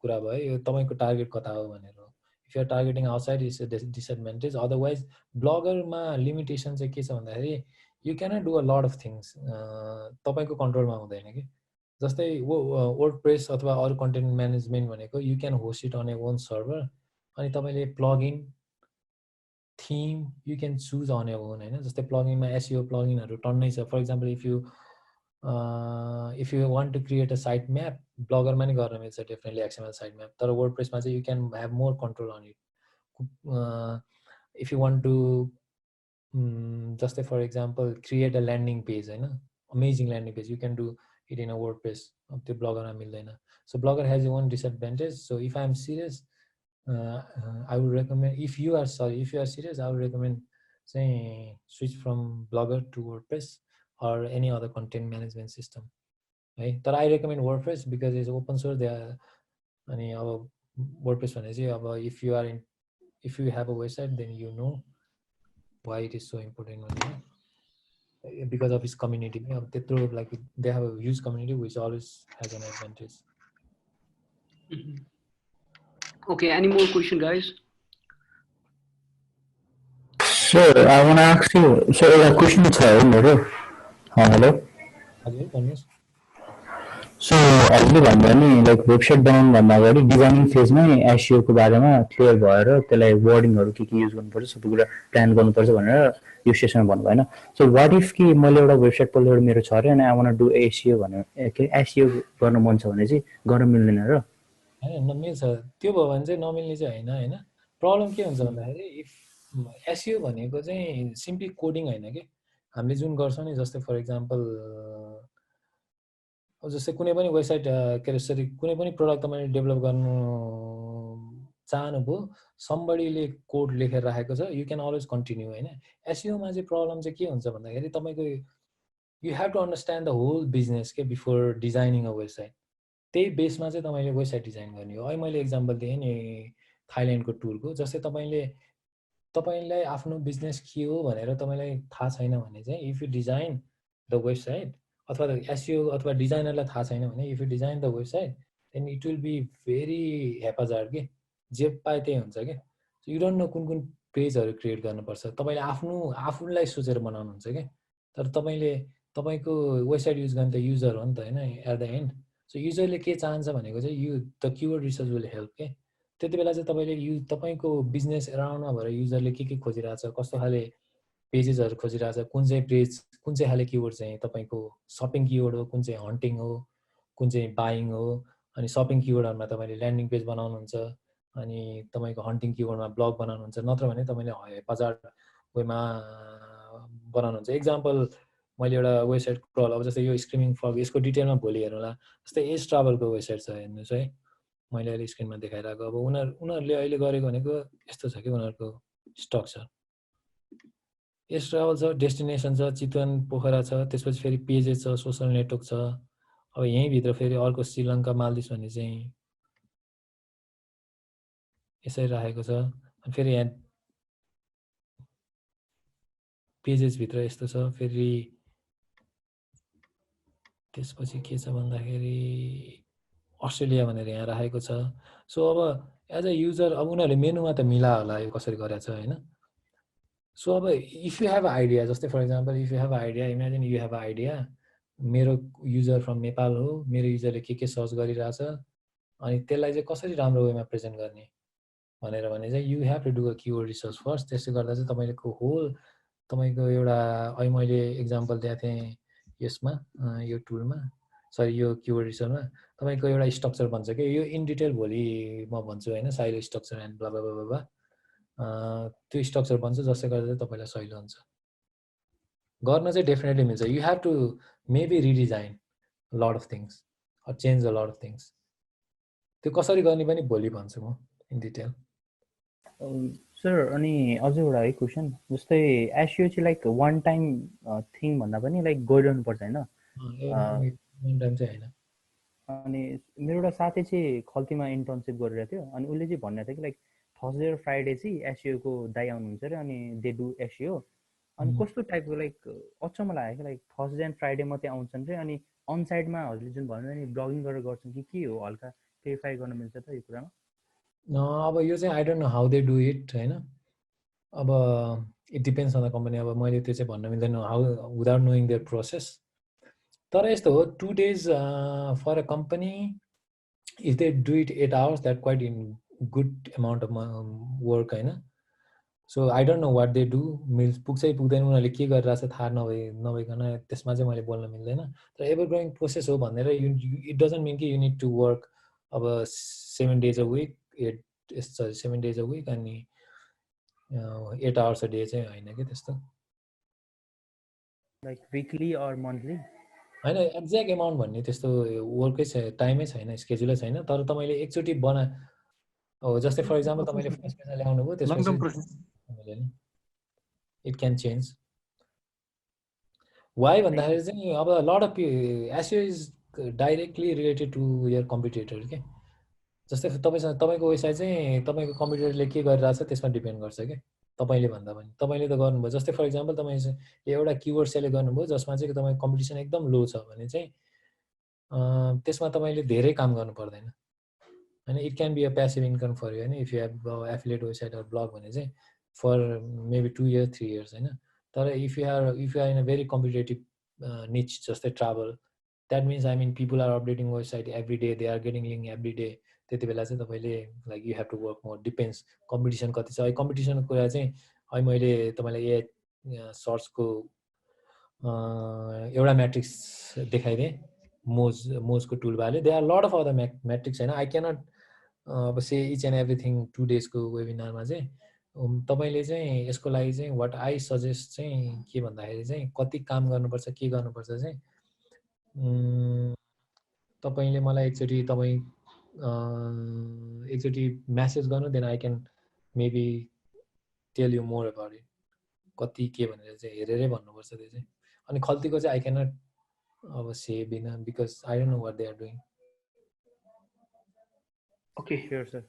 कुरा भयो यो तपाईको टार्गेट कता हो भनेर if you are targeting outside is a disadvantage otherwise ब्लगरमा लिमिटेसन चाहिँ के छ भन्दाखेरि you cannot do a lot of things तपाईको कन्ट्रोलमा हुँदैन के जस्तै वर्डप्रेस अथवा अरु कन्टेन्ट म्यानेजमेन्ट भनेको you can host it on your own server अनि तपाईले plugin theme you can choose on your own हैन जस्तै प्लगइनमा SEO प्लगइनहरु टन्नै छ for example if you want to create a site map blogger मा नि गर्न मिल्छ definitely XML site map तर वर्डप्रेसमा चाहिँ you can have more control on it if you want to just for example create a landing page amazing landing page you can do it in a WordPress the blogger mildaina so blogger has its own disadvantage so if I am serious I would recommend if you are serious I would recommend say switch from blogger to WordPress or any other content management system right but I recommend WordPress because it's open source there ani WordPress भने चाहिँ if you have a website then you know why it is so important because of its community like they have a huge community which always has an advantage okay any more question guys sir I want to ask you so a question is hello हजुर भन्नुस् so अहिले भन्दा नि like website बनाउनु भन्दा अगाडि designing फेजमै SEO को बारेमा clear भएर त्यसलाई वर्डिङहरू के युज गर्नुपर्छ सबै कुरा प्लान गर्नुपर्छ भनेर यो सेसनमा भन्नुभयो होइन. सो वाट इफ कि मैले एउटा वेबसाइट पोलेर मेरो छ अरे अनि आई वान्ट डु एसइओ भनेर के एसइओ गर्न मन छ भने चाहिँ गर्न मिल्दैन र? होइन नमिल्छ. त्यो भयो भने चाहिँ नमिल्ने चाहिँ होइन होइन. प्रब्लम के हुन्छ भन्दाखेरि इफ एसइओ भनेको चाहिँ सिम्पली कोडिङ होइन कि. हामीले जुन गर्छौँ नि जस्तै फर इक्जाम्पल जस्तै कुनै पनि वेबसाइट के अरे सरी कुनै पनि प्रडक्ट तपाईँले डेभलप गर्नु चाहनुभयो, समबडीले कोड लेखेर राखेको छ, यु क्यान अलवेज कन्टिन्यू होइन. एसइओमा चाहिँ प्रब्लम चाहिँ के हुन्छ भन्दाखेरि तपाईँको you have to understand the whole business के बिफोर डिजाइनिङ अ वेबसाइट. त्यही बेसमा चाहिँ तपाईँले वेबसाइट डिजाइन गर्ने हो. अहिले मैले इक्जाम्पल दिएँ नि थाइल्यान्डको टुरको. जस्तै तपाईँलाई आफ्नो बिजनेस के हो भनेर तपाईँलाई थाहा छैन भने चाहिँ if you design the website अथवा एसइओ अथवा डिजाइनरलाई थाहा छैन भने if you design the website then it will be very haphazard के. जे पाए त्यही हुन्छ क्या. यु डोन्ट नो कुन कुन पेजहरू क्रिएट गर्नुपर्छ. तपाईँले आफूलाई सोचेर बनाउनुहुन्छ क्या. तर तपाईँको वेबसाइट युज गर्ने त युजर हो नि त होइन एट द एन्ड. सो युजरले के चाहन्छ भनेको चाहिँ you the keyword research will help के. त्यति बेला चाहिँ तपाईँले तपाईँको बिजनेस एराउन्डमा भएर युजरले के खोजिरहेछ, कस्तो खाले पेजेसहरू खोजिरहेछ, कुन चाहिँ खाले किवर्ड चाहिँ तपाईँको सपिङ किवर्ड हो, कुन चाहिँ हन्टिङ हो, कुन चाहिँ बाइङ हो. अनि सपिङ किवर्डहरूमा तपाईँले ल्यान्डिङ पेज बनाउनुहुन्छ अनि तपाईँको हन्टिङ किवर्डमा ब्लग बनाउनुहुन्छ, नत्र भने तपाईँले हेपाजार्ड वेमा बनाउनुहुन्छ. इक्जाम्पल मैले एउटा वेबसाइट क्रल अब जस्तै यो स्क्रिमिङ फ्रग यसको डिटेलमा भोलि हेरौँला. जस्तै एज ट्राभलको वेबसाइट छ हेर्नुहोस् है, मैले अहिले स्क्रिनमा देखाइरहेको. अब उनीहरूले अहिले गरेको भनेको यस्तो छ कि उनीहरूको स्ट्रक्चर एज ट्राभल छ, डेस्टिनेसन छ, चितवन पोखरा छ, त्यसपछि फेरि पेजेस छ, सोसल नेटवर्क छ. अब यहीँभित्र फेरि अर्को श्रीलङ्का मालदिप्स भन्ने चाहिँ यसरी राखेको छ. अनि फेरि यहाँ पेजेसभित्र यस्तो छ. फेरि त्यसपछि के छ भन्दाखेरि अस्ट्रेलिया भनेर यहाँ राखेको छ. सो अब एज अ युजर अब उनीहरूले मेनुमा त मिला होला यो कसरी गरेको छ होइन. सो अब इफ यु हेभ आइडिया, जस्तै for example if you have idea, imagine you have idea मेरो युजर फ्रम नेपाल हो, मेरो युजरले के सर्च गरिरहेछ अनि त्यसलाई चाहिँ कसरी राम्रो वेमा प्रेजेन्ट गर्ने भनेर भने चाहिँ you have to do a keyword research first. त्यसले गर्दा चाहिँ तपाईँको होल तपाईँको एउटा अहिले मैले इक्जाम्पल दिएको थिएँ यसमा यो टुलमा सरी यो किवर्ड रिसर्चमा तपाईँको एउटा स्ट्रक्चर बन्छ कि यो इन डिटेल भोलि म भन्छु होइन. Silo structure and blah blah blah blah त्यो स्ट्रक्चर बन्छ जसले गर्दा चाहिँ तपाईँलाई सहिलो हुन्छ. गर्न चाहिँ डेफिनेटली मिल्छ. You have to maybe redesign lot of things or change a lot of things. त्यो कसरी गर्ने पनि भोलि भन्छु म इन डिटेल. सर अनि अझै एउटा है क्वेसन, जस्तै एसइओ चाहिँ लाइक वान टाइम थिङ भन्दा पनि लाइक गइरहनु पर्छ होइन? वान टाइम चाहिँ होइन. अनि मेरो एउटा साथी चाहिँ खल्तीमा इन्टर्नसिप गरिरहेको थियो अनि उसले चाहिँ भनिरहेको थियो कि लाइक थर्सडे र फ्राइडे चाहिँ एसइओको दाइ आउनुहुन्छ अरे अनि दे डु एसइओ. अनि कस्तो टाइपको लाइक अचम्म लाग्यो कि लाइक थर्सडे एन्ड फ्राइडे मात्रै आउँछन् रे अनि अन साइडमा हजुरले जुन भन्नुभयो नि ब्लगिङ गरेर गर्छन् कि के हो, हल्का क्लियरिफाई गर्न मिल्छ त यो कुरामा? अब यो चाहिँ I don't know how they do it होइन. अब it depends on the company. अब मैले त्यो चाहिँ भन्न मिल्दैन how without knowing their process. तर यस्तो हो 2 days for a company if they do it 8 hours that quite in good amount of work होइन. So I don't know what they do मिल्स पुग्छै पुग्दैन उनीहरूले के गरिरहेछ थाहा नभइकन त्यसमा चाहिँ मैले बोल्न मिल्दैन. तर एभर ग्रोइङ प्रोसेस हो भनेर इट डजन्ट मिन कि यु निड टु वर्क अब 7 days a week 7 days a week अनि 8 hours a day चाहिँ होइन कि त्यस्तो. लाइक विकली अर मन्थली होइन एक्ज्याक्ट एमाउन्ट भन्ने त्यस्तो वर्कै टाइमै छैन, स्केड्युलै छैन. तर तपाईँले एकचोटि जस्तै फर इक्जाम्पल तपाईँले फर्स्ट पैसा ल्याउनु भयो त्यसपछि इट क्यान चेन्ज. वाइ भन्दाखेरि चाहिँ अब lot of SEO is directly related to your competitor के. जस्तै तपाईँको वेबसाइट चाहिँ तपाईँको कम्पिटिटरले के गरिरहेछ त्यसमा डिपेन्ड गर्छ क्या. तपाईँले भन्दा पनि तपाईँले त गर्नुभयो. जस्तै फर इक्जाम्पल तपाईँले एउटा किवर्ड सेलेक्ट गर्नुभयो जसमा चाहिँ तपाईँको कम्पिटिसन एकदम लो छ भने चाहिँ त्यसमा तपाईँले धेरै काम गर्नु पर्दैन होइन. It can be a passive income for you होइन. If you have affiliate website or blog भने चाहिँ फर मेबी 2 years 3 years होइन. तर if you are in a very competitive niche जस्तै travel That means I mean people are updating website every day, they are getting link every day. त्यति बेला चाहिँ तपाईले like you have to work more. Depends competition कति छ. competition कुरा चाहिँ अहिले मैले तपाईलाई ए सर्चको एउटा म्याट्रिक्स देखाइदिए मोजको टुलबारले. They are lot of other matrix हैन. आई क्यानट अब से इच एन्ड एभ्रिथिङ 2 डेजको वेबिनारमा चाहिँ तपाईले चाहिँ यसको लागि चाहिँ व्हाट आई सजेस्ट चाहिँ के भन्दाखेरि चाहिँ कति काम गर्नुपर्छ के गर्नुपर्छ चाहिँ तपाईले मलाई एकचोटी मेसेज गर्नु, then I can maybe tell you more about it. कति के भनेर चाहिँ हेरेरै भन्नुपर्छ त्यो चाहिँ. अनि खल्तीको चाहिँ आई क्यानट अब से बिना because I don't know what they are doing. Okay. Sure, sir.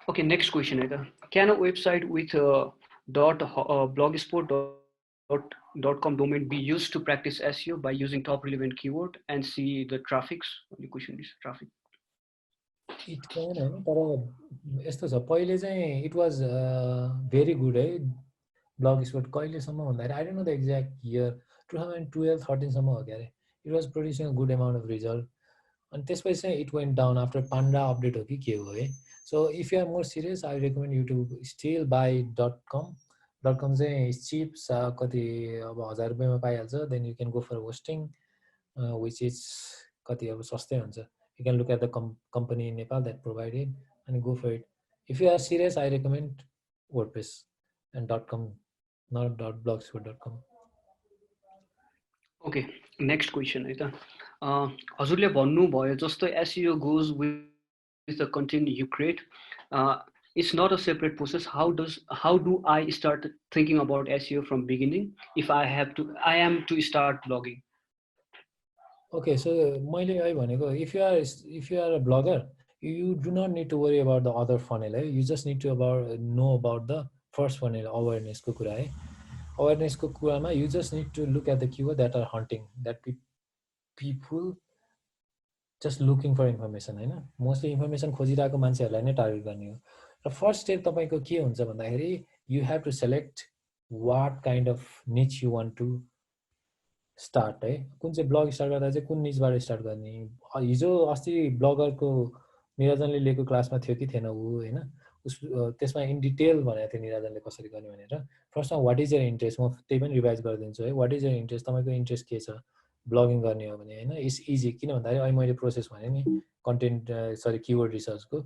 Okay, next question है त. Can a website with .blogspot.com domain be used to practice SEO by using top relevant keyword and see the traffics? The question is traffic. It can हैन, तर यस्तो छ पहिले चाहिँ it was very good है Blogspot. कहिलेसम्म भन्दाखेरि I don't know the exact year 2012-13 सम्म हो क्या अरे. It was producing a good amount of result. अनि त्यसपछि चाहिँ it went down after Panda update हो कि के हो है. So if you are more serious I recommend you to still buy .com चाहिँ चिप कति अब 1000 रुपियाँमा पाइहाल्छ. Then you can go for hosting which is कति अब सस्तै हुन्छ. You can look at the company in Nepal that provided and go for it. If you are serious, I recommend WordPress and .com, not .blogspot.com. Okay, next question है त. हजुरले भन्नु भयो जस्तो SEO goes with the content you create. It's not a separate process. How do I start thinking about SEO from beginning if I am to start blogging? Okay, so मैले अहिले भनेको if you are a blogger, you do not need to worry about the other funnel. You just need to know about the first funnel, awareness को कुरा है. Awareness को कुरामा you just need to look at the keyword that are hunting, that people just looking for information हैन. Mostly information खोजिरहेको मान्छेहरुलाई नै target गर्ने हो. र फर्स्ट स्टेप तपाईको के हुन्छ भन्दाखेरि you have to select what kind of niche you want to start है. कुन चाहिँ ब्लग स्टार्ट गर्दा चाहिँ कुन निचबाट स्टार्ट गर्ने. हिजो अस्ति ब्लगरको निरजनले लिएको क्लासमा थियो कि थिएन उ हैन. त्यसमा इन डिटेल भनेको थियो निरजनले कसरी गर्ने भनेर. फर्स्टमा व्हाट इज योर इन्ट्रेस्ट, म त्यही पनि रिभाइज गरिदिन्छु है. व्हाट इज योर इन्ट्रेस्ट, तपाईको इन्ट्रेस्ट के छ ब्लगिङ गर्ने हो भने हैन. It's easy. किन भन्दाखेरि अहिले मैले प्रोसेस भने नि कन्टेन्ट किवर्ड रिसर्चको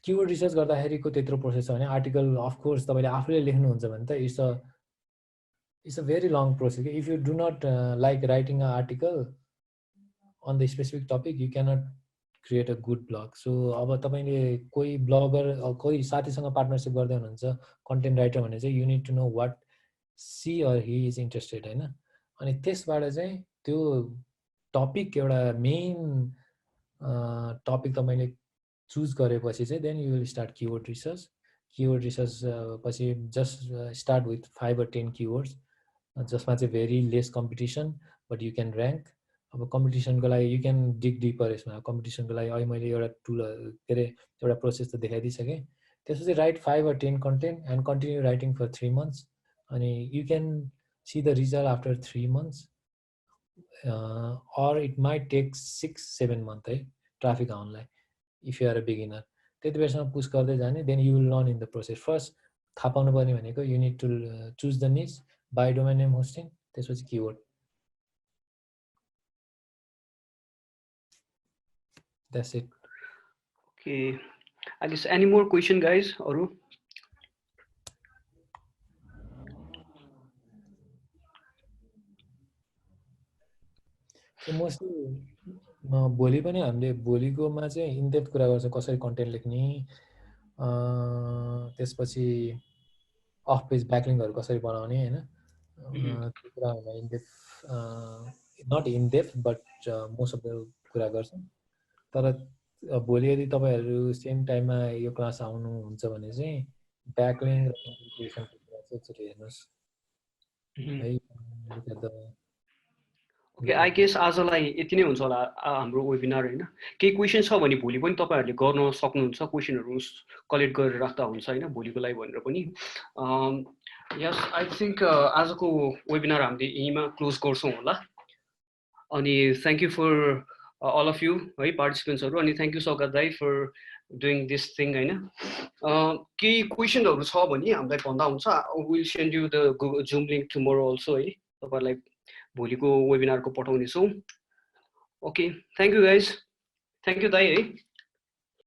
किवर्ड रिसर्च गर्दाखेरिको त्यत्रो प्रोसेस छ भने आर्टिकल अफ कोर्स तपाईले आफूले लेख्नुहुन्छ भने त it's a very long process. If you do not like writing an article on the specific topic, you cannot create a good blog. So अब तपाईले कोही ब्लगर कोही साथीसँग पार्टनरशिप गर्दै हुनुहुन्छ कन्टेन्ट राइटर भने चाहिँ you need to know what she or he is interested हैन. अनि त्यसबाट चाहिँ त्यो टपिक एउटा मेन टपिक तपाईले चुज गरेपछि चाहिँ then you will start keyword research. Keyword research पछि just start with 5 or 10 keywords. जसमा चाहिँ very less competition but you can rank. अब कम्पिटिसनको लागि यु क्यान डिग डिपर. यसमा कम्पिटिसनको लागि अहिले मैले एउटा टुल के अरे एउटा प्रोसेस त देखाइदिइसकेँ. त्यसपछि write 5 or 10 content and continue writing for 3 months. अनि you can see the result after 3 months or it might take 6-7 months है ट्राफिक आउनलाई if you are a beginner. त्यति बेरसम्म पुस गर्दै जाने. Then you will learn in the process. First थाहा पाउनु पर्ने भनेको you need to choose the niche, buy domain name hosting, त्यसपछि keyword. That's it. Okay, I guess any more question guys? Aru? So mostly भोलि पनि हामीले भोलिकोमा चाहिँ in depth कुरा गर्छौँ कसरी कन्टेन्ट लेख्ने, त्यसपछि अफ पेज ब्याकलिङ्कहरु कसरी बनाउने हैन. त्यो कुराहरुमा in depth not in depth but most of the कुरा गर्छौँ. तर भोलि यदि तपाईहरु सेम टाइममा यो क्लास आउनुहुन्छ भने चाहिँ ब्याकलिङ्क र कम्युनिकेसनको कुरा चाहिँ एकचोटि हेर्नुस् है. ओके, आई गेस आजलाई यति नै हुन्छ होला हाम्रो वेबिनार हैन. केही क्वेशन छ भने भोलि पनि तपाईहरुले गर्न सक्नुहुन्छ. क्वेशनहरु कलेक्ट गरेर राख्दा हुन्छ हैन भोलिको लागि भनेर पनि. यस आई थिंक आजको वेबिनार हामीले यहीमा क्लोज गर्छौं होला. अनि thank you for all of you है पार्टिसिपेन्ट्सहरू अनि थ्याङ्क यू सौगात दाई फर डुइङ दिस थिङ होइन केही क्वेसनहरू छ भने हामीलाई भन्दा हुन्छ will send you the Zoom link tomorrow also है तपाईँहरूलाई भोलिको वेबिनारको पठाउनेछौँ okay thank you guys thank you दाई है